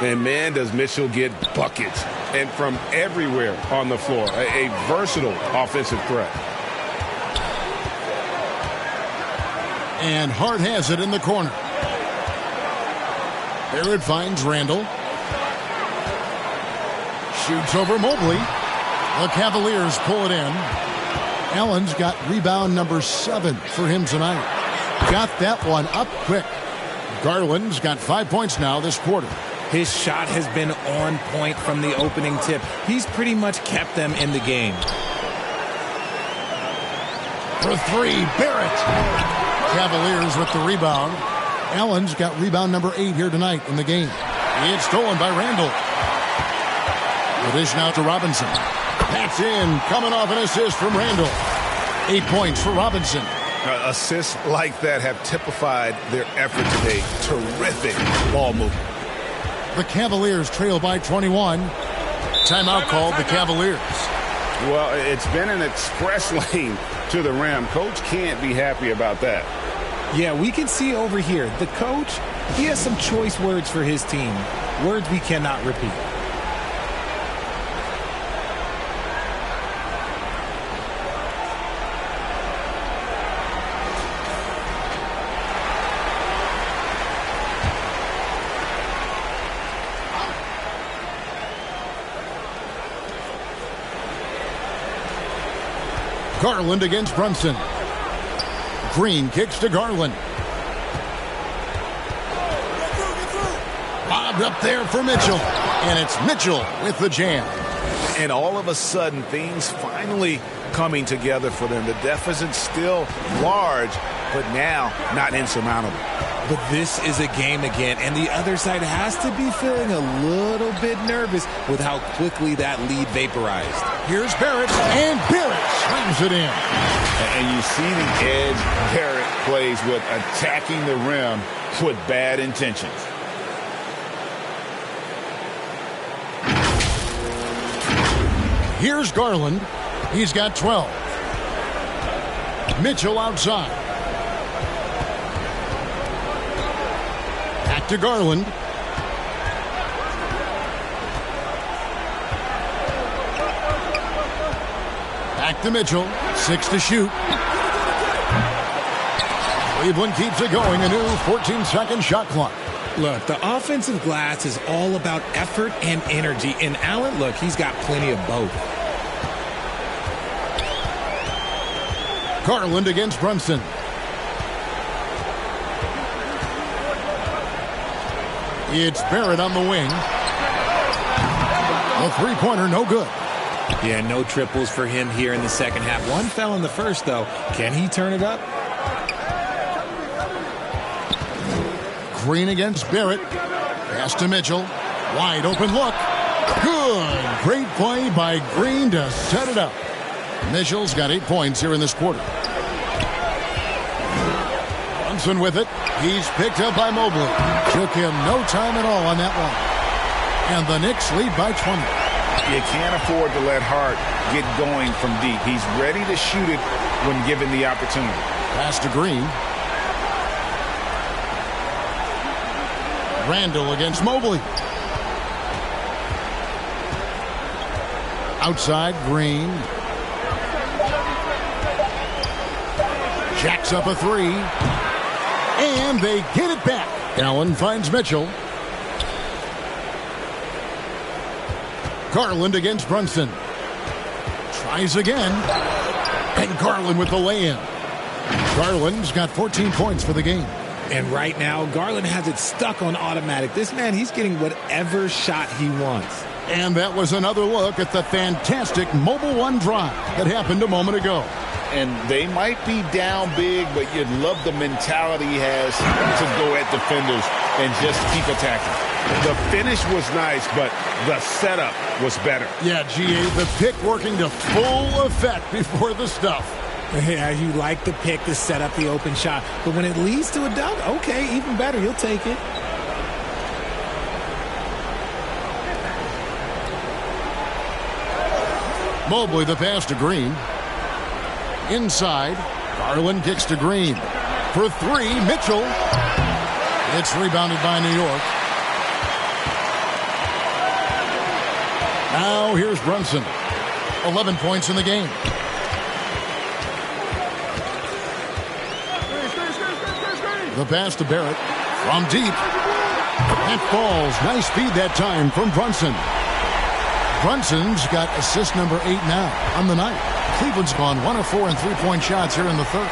And man, does Mitchell get buckets. And from everywhere on the floor. A versatile offensive threat. And Hart has it in the corner. Barrett finds Randall. Shoots over Mobley. The Cavaliers pull it in. Allen's got rebound number 7 for him tonight. Got that one up quick. Garland's got 5 points now this quarter. His shot has been on point from the opening tip. He's pretty much kept them in the game. For 3, Barrett. Cavaliers with the rebound. Allen's got rebound number 8 here tonight in the game. It's stolen by Randall. The dish now to Robinson. That's in, coming off an assist from Randall. 8 points for Robinson. Assists like that have typified their effort today. Terrific ball movement. The Cavaliers trail by 21. Timeout called the Cavaliers. Well, it's been an express lane to the rim. Coach can't be happy about that. Yeah, we can see over here, the coach, he has some choice words for his team. Words we cannot repeat. Garland against Brunson. Green kicks to Garland. Bobbed up there for Mitchell. And it's Mitchell with the jam. And all of a sudden, things finally coming together for them. The deficit's still large, but now not insurmountable. But this is a game again, and the other side has to be feeling a little bit nervous with how quickly that lead vaporized. Here's Barrett, and Barrett slams it in. And you see the edge Barrett plays with, attacking the rim with bad intentions. Here's Garland. He's got 12. Mitchell outside. Back to Garland. Back to Mitchell. 6 to shoot. Cleveland keeps it going. A new 14-second shot clock. Look, the offensive glass is all about effort and energy. And Allen, look, he's got plenty of both. Garland against Brunson. It's Barrett on the wing. A three-pointer, no good. Yeah, no triples for him here in the second half. One fell in the first, though. Can he turn it up? Green against Barrett. Pass to Mitchell. Wide open look. Good. Great play by Green to set it up. Mitchell's got 8 points here in this quarter. Brunson with it. He's picked up by Mobley. Took him no time at all on that one. And the Knicks lead by 20. You can't afford to let Hart get going from deep. He's ready to shoot it when given the opportunity. Pass to Green. Randall against Mobley. Outside, Green. Jacks up a three. And they get it back. Allen finds Mitchell. Garland against Brunson. Tries again. And Garland with the lay-in. Garland's got 14 points for the game. And right now, Garland has it stuck on automatic. This man, he's getting whatever shot he wants. And that was another look at the fantastic Mobile One drive that happened a moment ago. And they might be down big, but you'd love the mentality he has to go at defenders and just keep attacking. The finish was nice, but the setup was better. Yeah, GA, the pick working to full effect before the stuff. Yeah, you like the pick to set up the open shot. But when it leads to a dunk, okay, even better. You'll take it. Mobley, the pass to Green. Inside, Garland kicks to Green. For three, Mitchell. It's rebounded by New York. Now here's Brunson. 11 points in the game. The pass to Barrett from deep. That falls. Nice feed that time from Brunson. Brunson's got assist number 8 now on the night. Cleveland's gone 1 of 4 in three-point shots here in the third.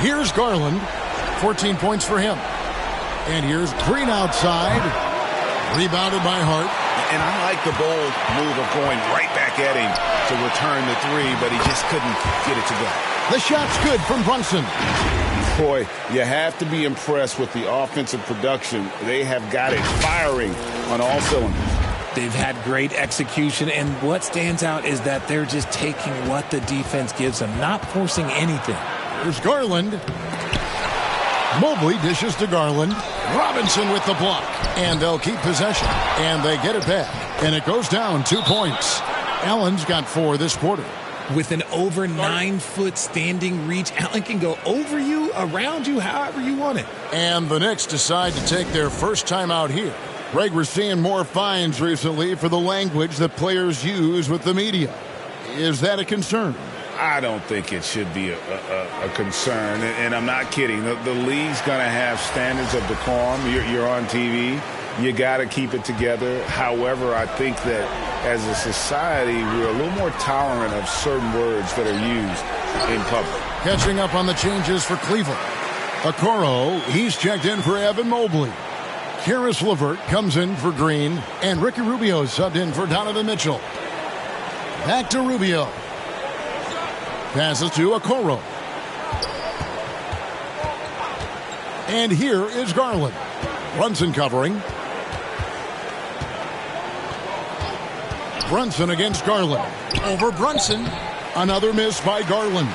Here's Garland. 14 points for him. And here's Green outside. Rebounded by Hart. And I like the bold move of going right back at him to return the three, but he just couldn't get it to go. The shot's good from Brunson. Boy, you have to be impressed with the offensive production. They have got it firing on all cylinders. They've had great execution, and what stands out is that they're just taking what the defense gives them, not forcing anything. Here's Garland. Mobley dishes to Garland. Robinson with the block. And they'll keep possession. And they get it back. And it goes down 2 points. Allen's got 4 this quarter. With an over 9-foot standing reach, Allen can go over you, around you, however you want it. And the Knicks decide to take their first time out here. Greg, we're seeing more fines recently for the language that players use with the media. Is that a concern? I don't think it should be a concern, and I'm not kidding. The league's going to have standards of decorum. You're on TV. You got to keep it together. However, I think that as a society, we're a little more tolerant of certain words that are used in public. Catching up on the changes for Cleveland. Okoro, he's checked in for Evan Mobley. Karis LeVert comes in for Green, and Ricky Rubio subbed in for Donovan Mitchell. Back to Rubio. Passes to Okoro. And here is Garland. Brunson covering. Brunson against Garland. Over Brunson. Another miss by Garland.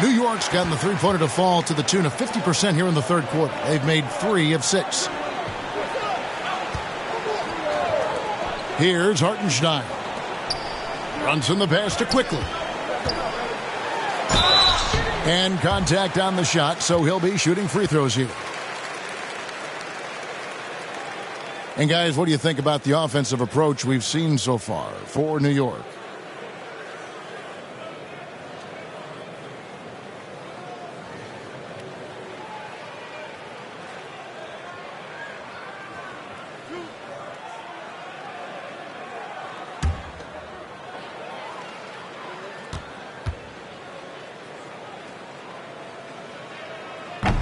New York's gotten the three-pointer to fall to the tune of 50% here in the third quarter. They've made 3 of 6. Here's Hartenstein. Brunson the pass to Quickly. And contact on the shot, so he'll be shooting free throws here. And guys, what do you think about the offensive approach we've seen so far for New York?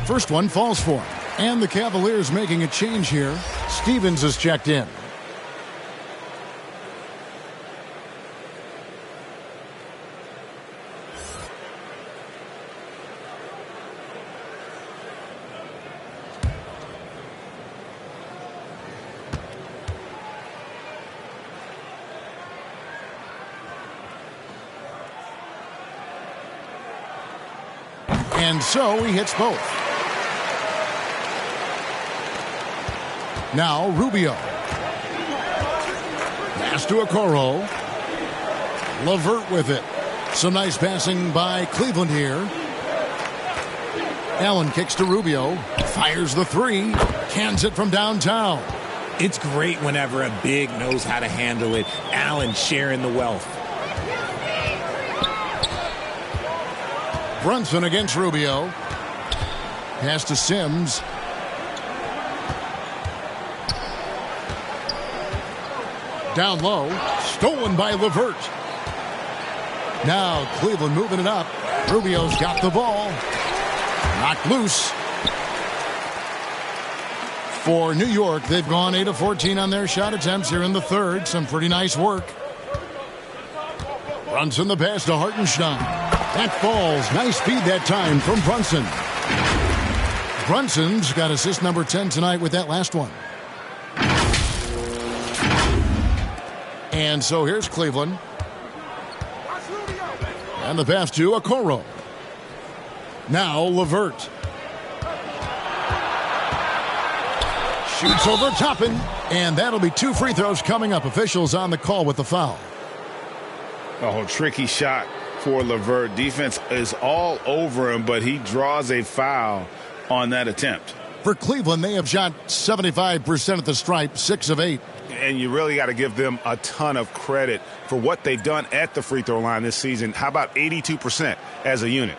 First one falls for him. And the Cavaliers making a change here. Stevens is checked in. And so he hits both. Now Rubio. Pass to Okoro. LeVert with it. Some nice passing by Cleveland here. Allen kicks to Rubio. Fires the three. Cans it from downtown. It's great whenever a big knows how to handle it. Allen sharing the wealth. Brunson against Rubio. Pass to Sims. Down low. Stolen by LeVert. Now Cleveland moving it up. Rubio's got the ball. Knocked loose. For New York, they've gone 8 of 14 on their shot attempts here in the third. Some pretty nice work. Brunson the pass to Hartenstein. That falls. Nice speed that time from Brunson. Brunson's got assist number 10 tonight with that last one. And so here's Cleveland. And the pass to Okoro. Now LeVert. Shoots over Toppin. And that'll be 2 free throws coming up. Officials on the call with the foul. Oh, tricky shot for LeVert. Defense is all over him, but he draws a foul on that attempt. For Cleveland, they have shot 75% at the stripe, 6 of 8. And you really got to give them a ton of credit for what they've done at the free throw line this season. How about 82% as a unit?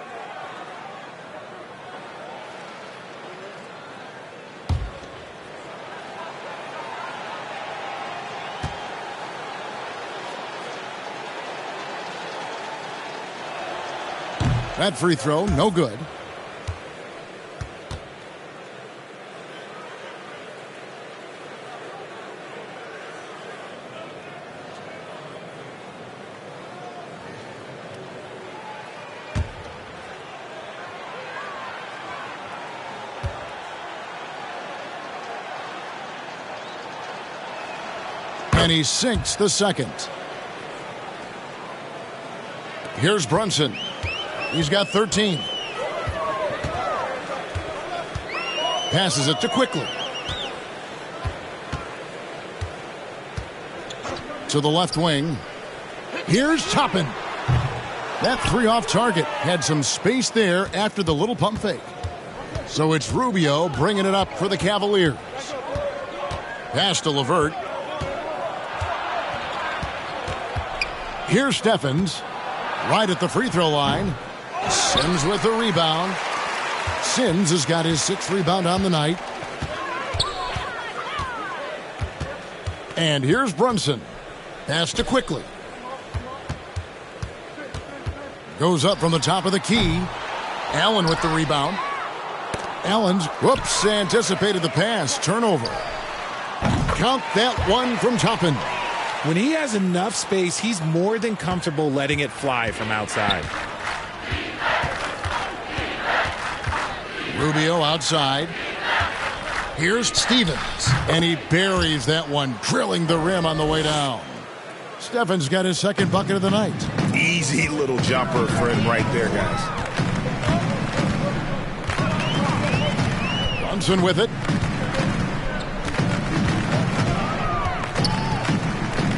That free throw, no good. And he sinks the second. Here's Brunson. He's got 13. Passes it to Quickly. To the left wing. Here's Toppin. That 3 off target. Had some space there after the little pump fake. So it's Rubio bringing it up for the Cavaliers. Pass to LeVert. Here's Steffens. Right at the free throw line. Sims with the rebound. Sims has got his 6th rebound on the night. And here's Brunson. Pass to Quickly. Goes up from the top of the key. Allen with the rebound. Allen's, anticipated the pass. Turnover. Count that one from Toppin. When he has enough space, he's more than comfortable letting it fly from outside. Rubio outside. Here's Stevens. And he buries that one, drilling the rim on the way down. Steffens got his 2nd bucket of the night. Easy little jumper for him right there, guys. Brunson with it.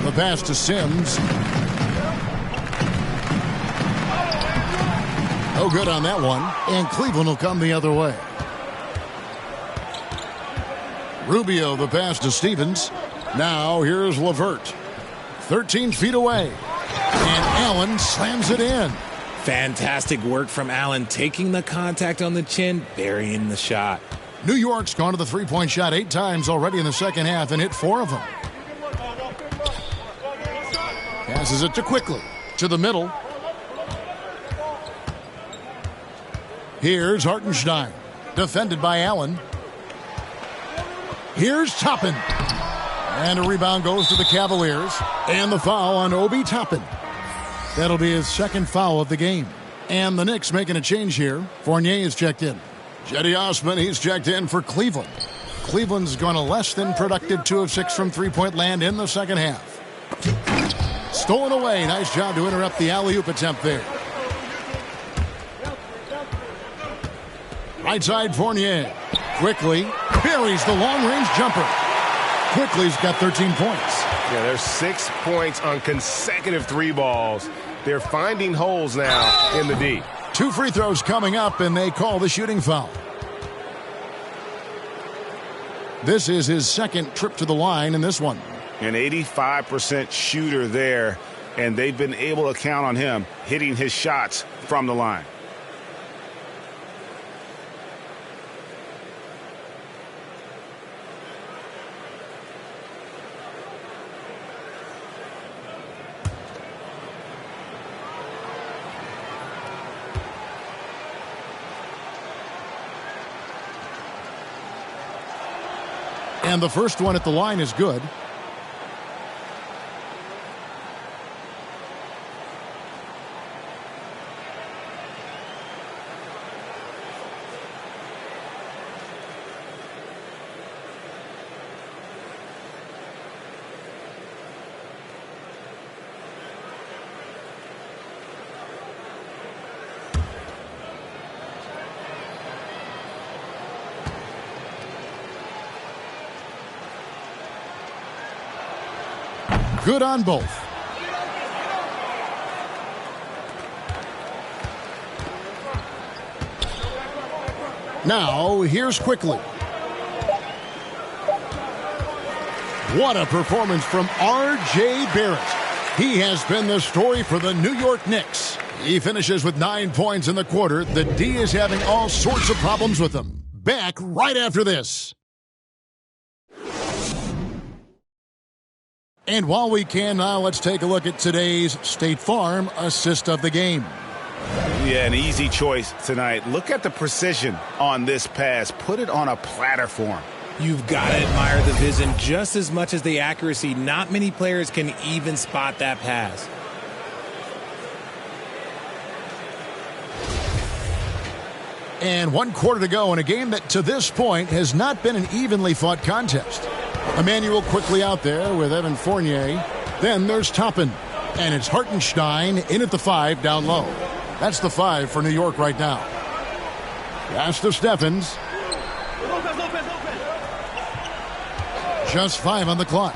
The pass to Sims. No good on that one. And Cleveland will come the other way. Rubio, the pass to Stevens. Now here's LeVert. 13 feet away. And Allen slams it in. Fantastic work from Allen, taking the contact on the chin, burying the shot. New York's gone to the three-point shot 8 times already in the second half and hit 4 of them. Passes it to Quickly. To the middle. Here's Hartenstein. Defended by Allen. Here's Toppin. And a rebound goes to the Cavaliers. And the foul on Obi Toppin. That'll be his second foul of the game. And the Knicks making a change here. Fournier is checked in. Cedi Osman, he's checked in for Cleveland. Cleveland's gone a less than productive 2 of 6 from three-point land in the second half. Stolen away. Nice job to interrupt the alley-oop attempt there. Right side Fournier. Quickly buries the long-range jumper. Quickly's got 13 points. Yeah, there's 6 points on consecutive 3 balls. They're finding holes now in the D. 2 free throws coming up, and they call the shooting foul. This is his second trip to the line in this one. An 85% shooter there, and they've been able to count on him hitting his shots from the line. And the first one at the line is good. Good on both. Now, here's Quickly. What a performance from R.J. Barrett. He has been the story for the New York Knicks. He finishes with 9 points in the quarter. The D is having all sorts of problems with him. Back right after this. And while we can now, let's take a look at today's State Farm assist of the game. Yeah, an easy choice tonight. Look at the precision on this pass. Put it on a platter for him. You've got to admire the vision just as much as the accuracy. Not many players can even spot that pass. And 1 quarter to go in a game that to this point has not been an evenly fought contest. Emmanuel quickly out there with Evan Fournier. Then there's Toppin. And it's Hartenstein in at the 5 down low. That's the 5 for New York right now. Pass to Steffens. Just 5 on the clock.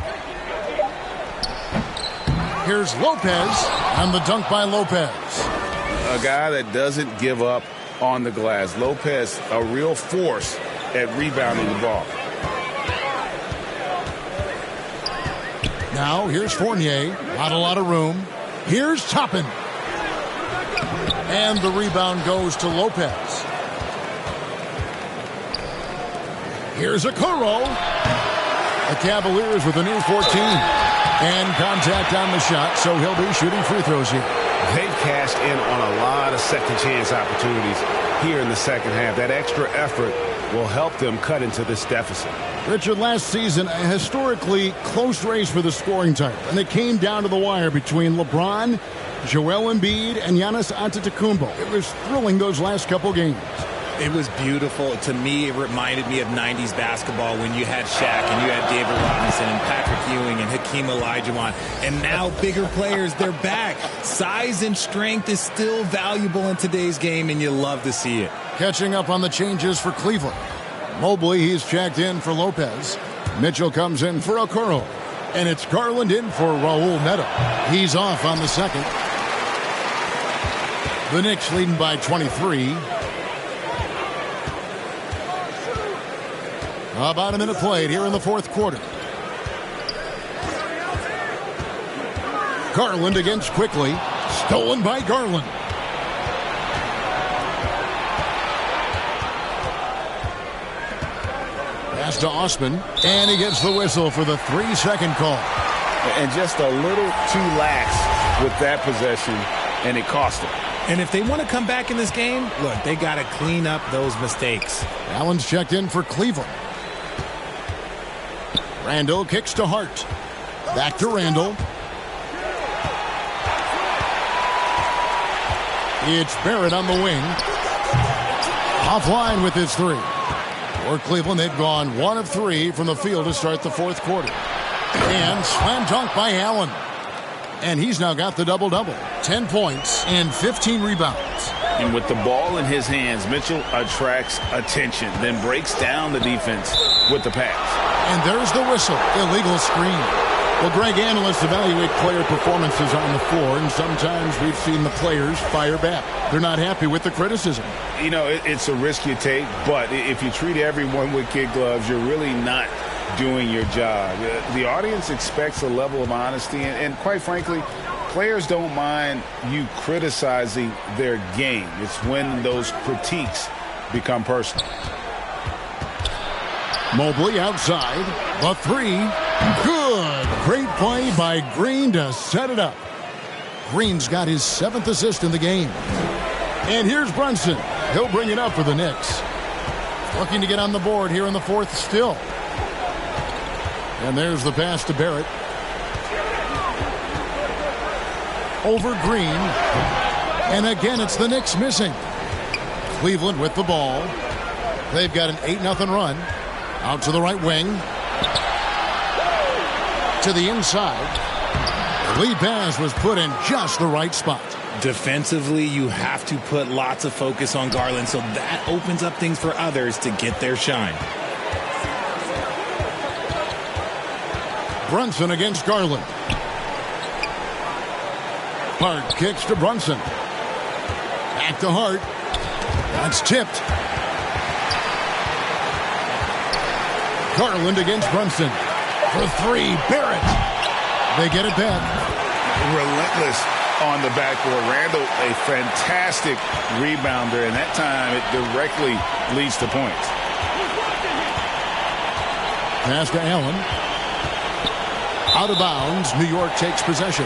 Here's Lopez and the dunk by Lopez. A guy that doesn't give up on the glass. Lopez, a real force at rebounding the ball. Now, here's Fournier. Not a lot of room. Here's Toppin. And the rebound goes to Lopez. Here's Okoro. The Cavaliers with a new 14. And contact on the shot, so he'll be shooting free throws here. They've cashed in on a lot of second chance opportunities here in the second half. That extra effort will help them cut into this deficit. Richard, last season, a historically close race for the scoring title, and it came down to the wire between LeBron, Joel Embiid, and Giannis Antetokounmpo. It was thrilling those last couple games. It was beautiful. To me, it reminded me of 90s basketball when you had Shaq and you had David Robinson and Patrick Ewing and Hakeem Olajuwon. And now bigger players, they're back. Size and strength is still valuable in today's game, and you love to see it. Catching up on the changes for Cleveland. Mobley, he's checked in for Lopez. Mitchell comes in for Okoro. And it's Garland in for Raul Neto. He's off on the second. The Knicks leading by 23. About a minute played here in the fourth quarter. Garland against Quickly. Stolen by Garland. Pass to Osman. And he gets the whistle for the 3-second call. And just a little too lax with that possession, and it cost him. And if they want to come back in this game, look, they got to clean up those mistakes. Allen's checked in for Cleveland. Randall kicks to Hart. Back to Randall. It's Barrett on the wing. Offline with his three. For Cleveland, they've gone 1 of 3 from the field to start the fourth quarter. And slam dunk by Allen. And he's now got the double-double. 10 points and 15 rebounds. And with the ball in his hands, Mitchell attracts attention, then breaks down the defense with the pass. And there's the whistle. Illegal screen. Well, Greg, analysts evaluate player performances on the floor, and sometimes we've seen the players fire back. They're not happy with the criticism. You know, it's a risk you take, but if you treat everyone with kid gloves, you're really not doing your job. The audience expects a level of honesty, and quite frankly, players don't mind you criticizing their game. It's when those critiques become personal. Mobley outside. The three. Good. Great play by Green to set it up. Green's got his 7th assist in the game. And here's Brunson. He'll bring it up for the Knicks. Looking to get on the board here in the fourth still. And there's the pass to Barrett. Over Green. And again, it's the Knicks missing. Cleveland with the ball. They've got an 8-0 run. Out to the right wing. To the inside. The lead pass was put in just the right spot. Defensively, you have to put lots of focus on Garland, so that opens up things for others to get their shine. Brunson against Garland. Hart kicks to Brunson. Back to Hart. That's tipped. Garland against Brunson. For three, Barrett. They get it back. Relentless on the backboard. Randall, a fantastic rebounder, and that time it directly leads to points. Pass to Allen. Out of bounds. New York takes possession.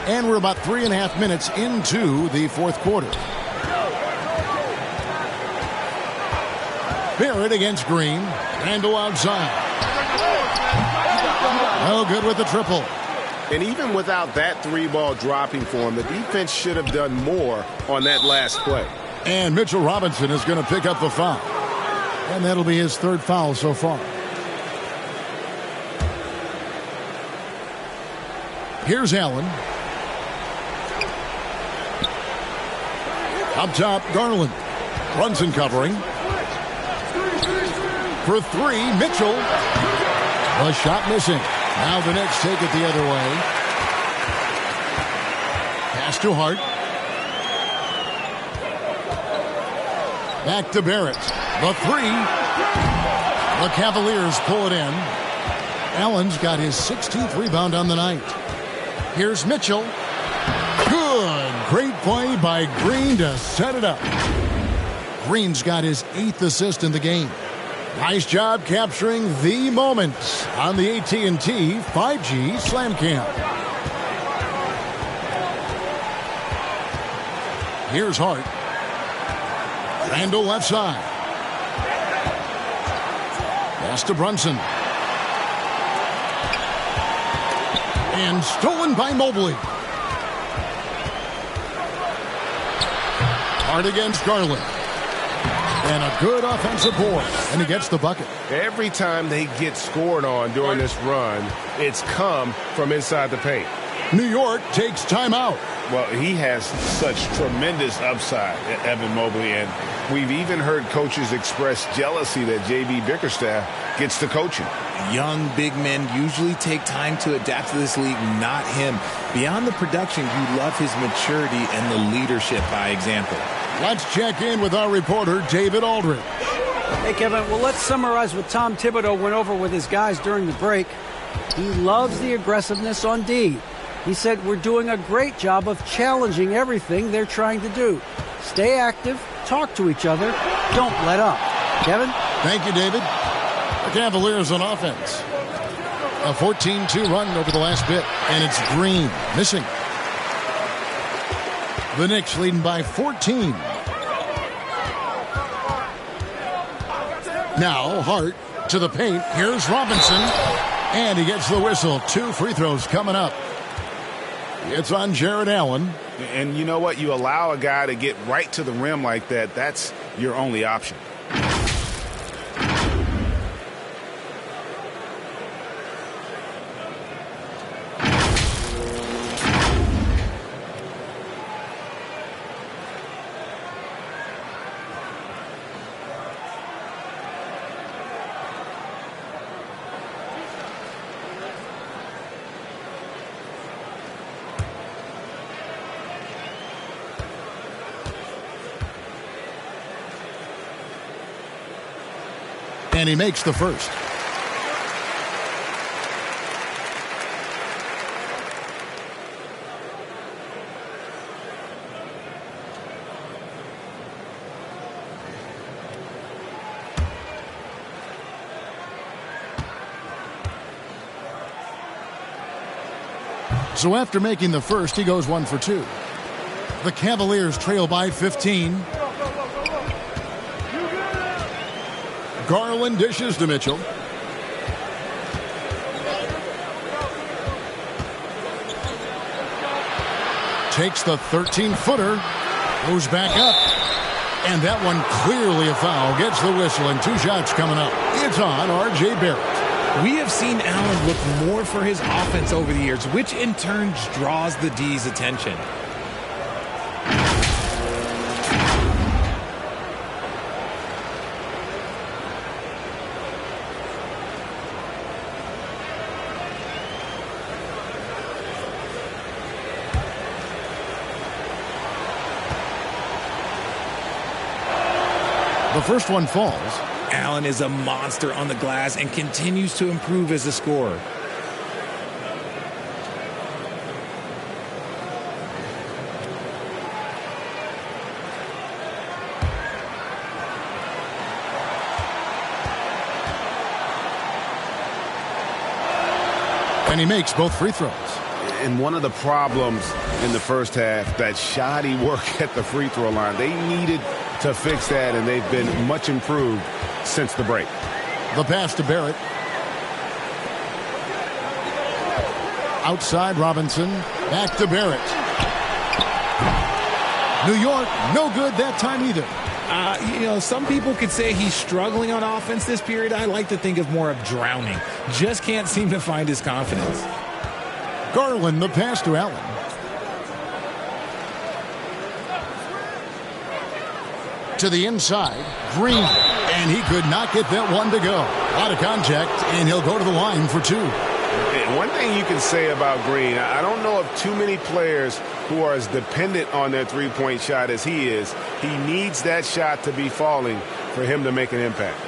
And we're about 3.5 minutes into the fourth quarter. Barrett against Green. Randall outside. Oh, good with the triple. And even without that 3-ball dropping for him, the defense should have done more on that last play. And Mitchell Robinson is going to pick up the foul. And that'll be his 3rd foul so far. Here's Allen. Up top, Garland. Brunson covering. For three, Mitchell. The shot missing. Now the Knicks take it the other way. Pass to Hart. Back to Barrett. The three. The Cavaliers pull it in. Allen's got his 16th rebound on the night. Here's Mitchell. Good. Great play by Green to set it up. Green's got his 8th assist in the game. Nice job capturing the moments on the AT&T 5G Slam Cam. Here's Hart. Randall left side. Pass to Brunson. And stolen by Mobley. Hart against Garland. And a good offensive board. And he gets the bucket. Every time they get scored on during this run, it's come from inside the paint. New York takes timeout. Well, he has such tremendous upside, Evan Mobley, and we've even heard coaches express jealousy that J.B. Bickerstaff gets to coaching. Young big men usually take time to adapt to this league, not him. Beyond the production, you love his maturity and the leadership by example. Let's check in with our reporter, David Aldridge. Hey, Kevin, well, let's summarize what Tom Thibodeau went over with his guys during the break. He loves the aggressiveness on D. He said, we're doing a great job of challenging everything they're trying to do. Stay active, talk to each other, don't let up. Kevin? Thank you, David. The Cavaliers on offense. A 14-2 run over the last bit, and it's Green missing. The Knicks leading by 14. Now Hart to the paint. Here's Robinson, and he gets the whistle. 2 free throws coming up. It's on Jared Allen. And you know what? You allow a guy to get right to the rim like that. That's your only option. And he makes the first. So after making the first, he goes 1 for 2. The Cavaliers trail by 15. Garland dishes to Mitchell. Takes the 13-footer. Goes back up. And that one clearly a foul. Gets the whistle and 2 shots coming up. It's on R.J. Barrett. We have seen Allen look more for his offense over the years, which in turn draws the D's attention. The first one falls. Allen is a monster on the glass and continues to improve as a scorer. And he makes both free throws. And one of the problems in the first half, that shoddy work at the free throw line. They needed to fix that, and they've been much improved since the break. The pass to Barrett. Outside Robinson. Back to Barrett. New York, no good that time either. Some people could say he's struggling on offense this period. I like to think of more of drowning. Just can't seem to find his confidence. Garland, the pass to Allen. To the inside, Green, and he could not get that one to go. Out of contact, and he'll go to the line for 2. One thing you can say about Green, I don't know of too many players who are as dependent on their three-point shot as he is. He needs that shot to be falling for him to make an impact.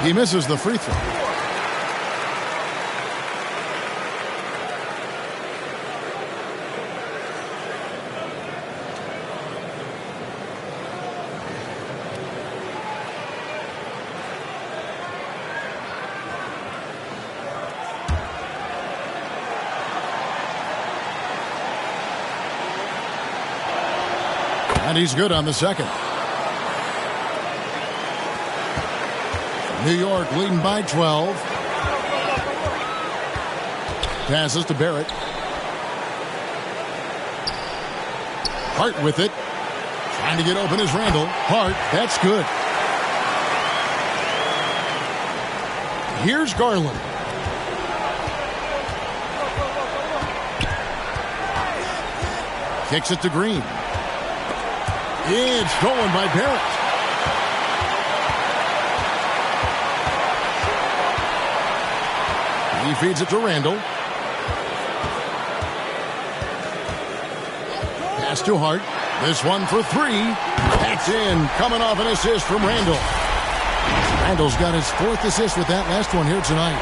He misses the free throw. And he's good on the second. New York leading by 12. Passes to Barrett. Hart with it. Trying to get open is Randall. Hart, that's good. Here's Garland. Kicks it to Green. It's stolen by Barrett. He feeds it to Randall. Pass to Hart. This one for three. That's in. Coming off an assist from Randall. Randall's got his 4th assist with that last one here tonight.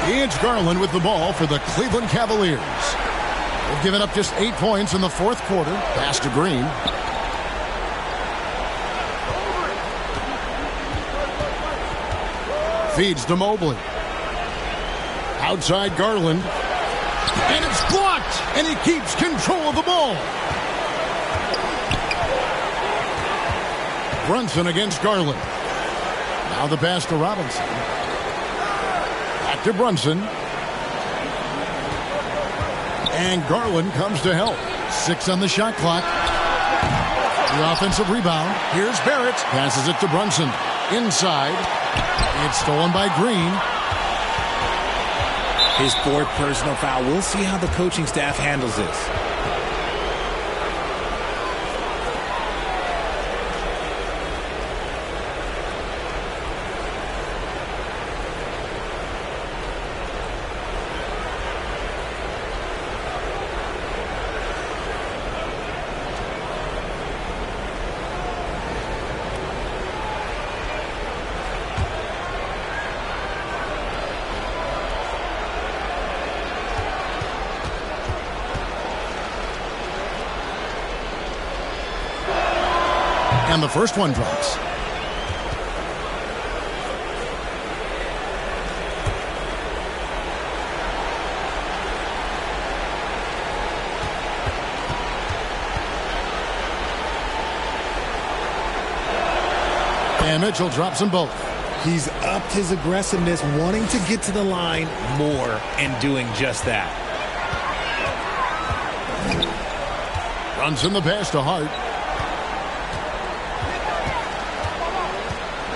It's Garland with the ball for the Cleveland Cavaliers. They've given up just 8 points in the 4th quarter. Pass to Green. Feeds to Mobley. Outside Garland. And it's blocked. And he keeps control of the ball. Brunson against Garland. Now the pass to Robinson. Back to Brunson. And Garland comes to help. 6 on the shot clock. The offensive rebound. Here's Barrett. Passes it to Brunson. Inside. It's stolen by Green. His 4th personal foul. We'll see how the coaching staff handles this. And the first one drops. And Mitchell drops them both. He's upped his aggressiveness, wanting to get to the line more and doing just that. Runs in the pass to Hart.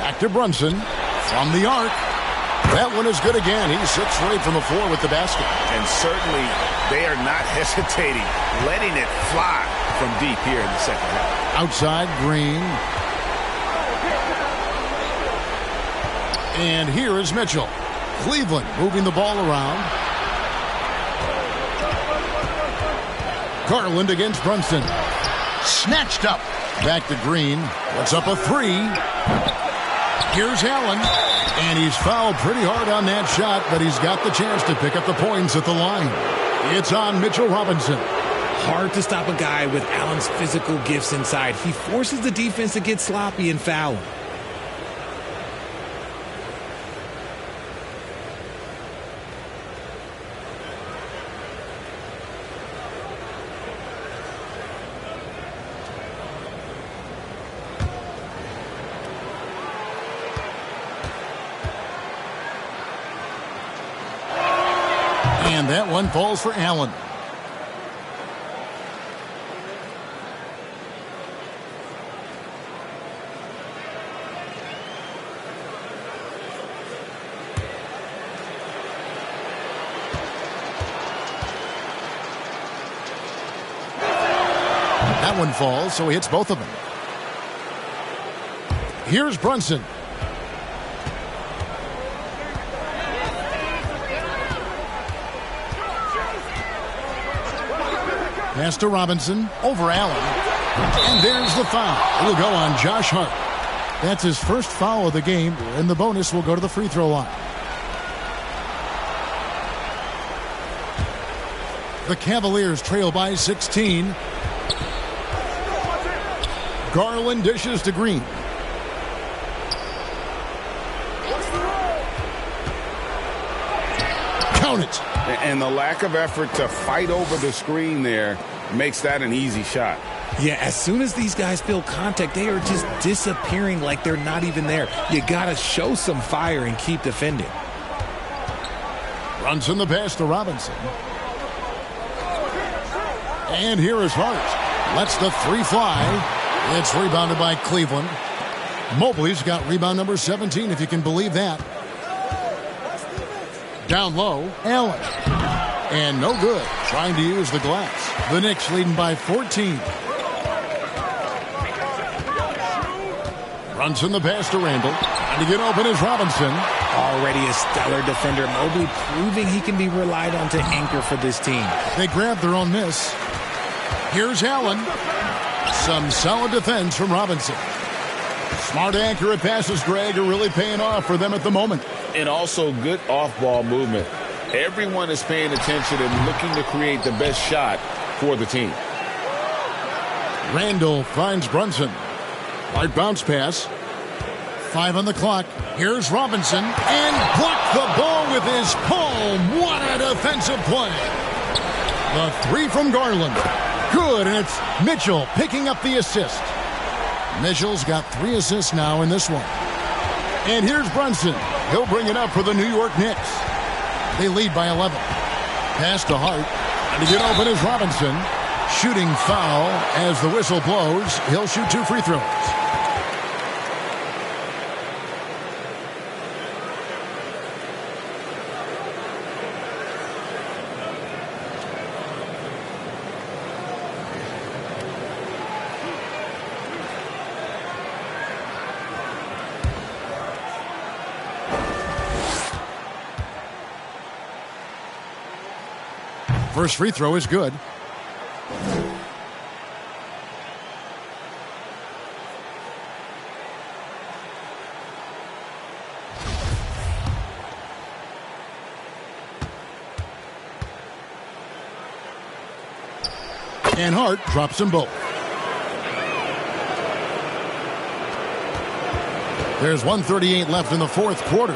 Back to Brunson from the arc. That one is good again. He sits straight from the floor with the basket. And certainly they are not hesitating, letting it fly from deep here in the second half. Outside Green. And here is Mitchell. Cleveland moving the ball around. Garland against Brunson. Snatched up. Back to Green. Puts up a three. Here's Allen. And he's fouled pretty hard on that shot, but he's got the chance to pick up the points at the line. It's on Mitchell Robinson. Hard to stop a guy with Allen's physical gifts inside. He forces the defense to get sloppy and foul him. And that one falls for Allen. That one falls, so he hits both of them. Here's Brunson. Pass to Robinson, over Allen, and there's the foul. It'll go on Josh Hart. That's his first foul of the game, and the bonus will go to the free throw line. The Cavaliers trail by 16. Garland dishes to Green. Count it. And the lack of effort to fight over the screen there makes that an easy shot. Yeah, as soon as these guys feel contact, they are just disappearing like they're not even there. You got to show some fire and keep defending. Runs in the pass to Robinson. And here is Hart. Lets the three fly. It's rebounded by Cleveland. Mobley's got rebound number 17, if you can believe that. Down low, Allen. And no good. Trying to use the glass. The Knicks leading by 14. Brunson the pass to Randall. And to get open is Robinson. Already a stellar defender, Mobley proving he can be relied on to anchor for this team. They grab their own miss. Here's Allen. Some solid defense from Robinson. Smart accurate passes, Greg, are really paying off for them at the moment. And also good off-ball movement. Everyone is paying attention and looking to create the best shot for the team. Randall finds Brunson. Hard bounce pass. 5 on the clock. Here's Robinson. And blocked the ball with his palm. What a defensive play. The 3 from Garland. Good, and it's Mitchell picking up the assist. Mitchell's got 3 assists now in this one. And here's Brunson. He'll bring it up for the New York Knicks. They lead by 11. Pass to Hart. And to get open is Robinson. Shooting foul as the whistle blows. He'll shoot 2 free throws. First free throw is good. And Hart drops them both. There's 1:38 left in the fourth quarter.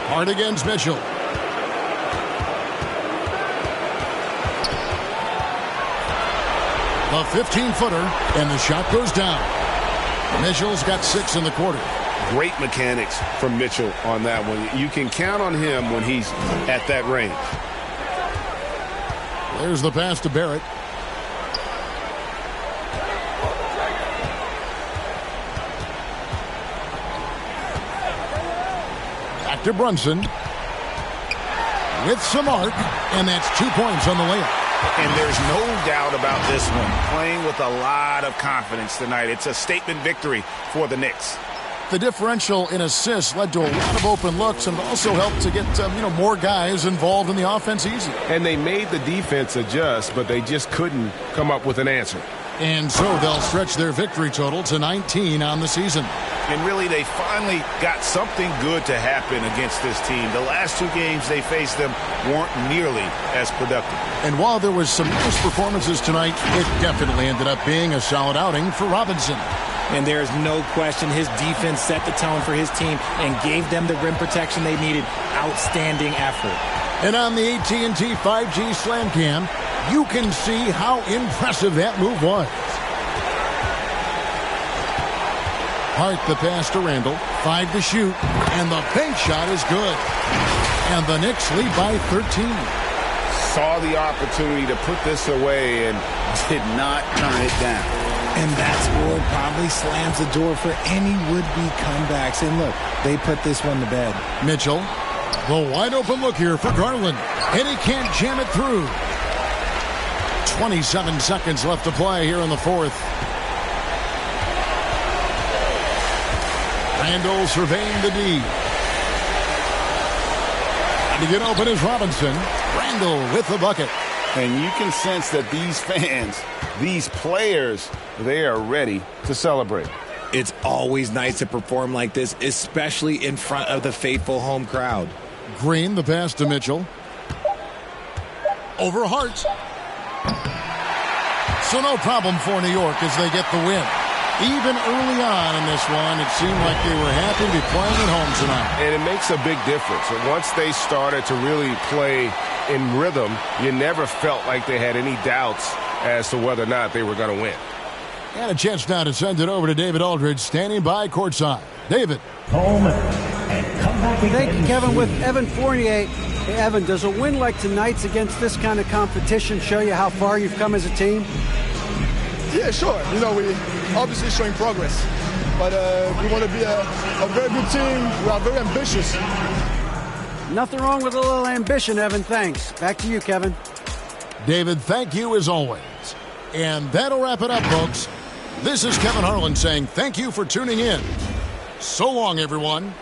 Hart against Mitchell. A 15-footer, and the shot goes down. Mitchell's got 6 in the quarter. Great mechanics from Mitchell on that one. You can count on him when he's at that range. There's the pass to Barrett. Back to Brunson. With some arc, and that's 2 points on the layup. And there's no doubt about this one. Playing with a lot of confidence tonight. It's a statement victory for the Knicks. The differential in assists led to a lot of open looks and also helped to get more guys involved in the offense easy. And they made the defense adjust, but they just couldn't come up with an answer. And so they'll stretch their victory total to 19 on the season. And really, they finally got something good to happen against this team. The last 2 games they faced them weren't nearly as productive. And while there was some nice performances tonight, it definitely ended up being a solid outing for Robinson. And there's no question his defense set the tone for his team and gave them the rim protection they needed. Outstanding effort. And on the AT&T 5G Slam Cam, you can see how impressive that move was. Hart the pass to Randall. 5 to shoot. And the bank shot is good. And the Knicks lead by 13. Saw the opportunity to put this away and did not turn it down. And that score probably slams the door for any would-be comebacks. And look, they put this one to bed. Mitchell, the wide open look here for Garland. And he can't jam it through. 27 seconds left to play here in the fourth. Randall surveying the D. And to get open is Robinson. Randall with the bucket. And you can sense that these fans, these players, they are ready to celebrate. It's always nice to perform like this, especially in front of the faithful home crowd. Green, the pass to Mitchell. Over Hart. So no problem for New York as they get the win. Even early on in this one, it seemed like they were happy to be playing at home tonight. And it makes a big difference. And once they started to really play in rhythm, you never felt like they had any doubts as to whether or not they were going to win. And a chance now to send it over to David Aldridge, standing by courtside. David. Thank you, Kevin. With Evan Fournier. Hey, Evan, does a win like tonight's against this kind of competition show you how far you've come as a team? Yeah, sure. We obviously showing progress. But we want to be a very good team. We are very ambitious. Nothing wrong with a little ambition, Evan. Thanks. Back to you, Kevin. David, thank you as always. And that'll wrap it up, folks. This is Kevin Harlan saying thank you for tuning in. So long, everyone.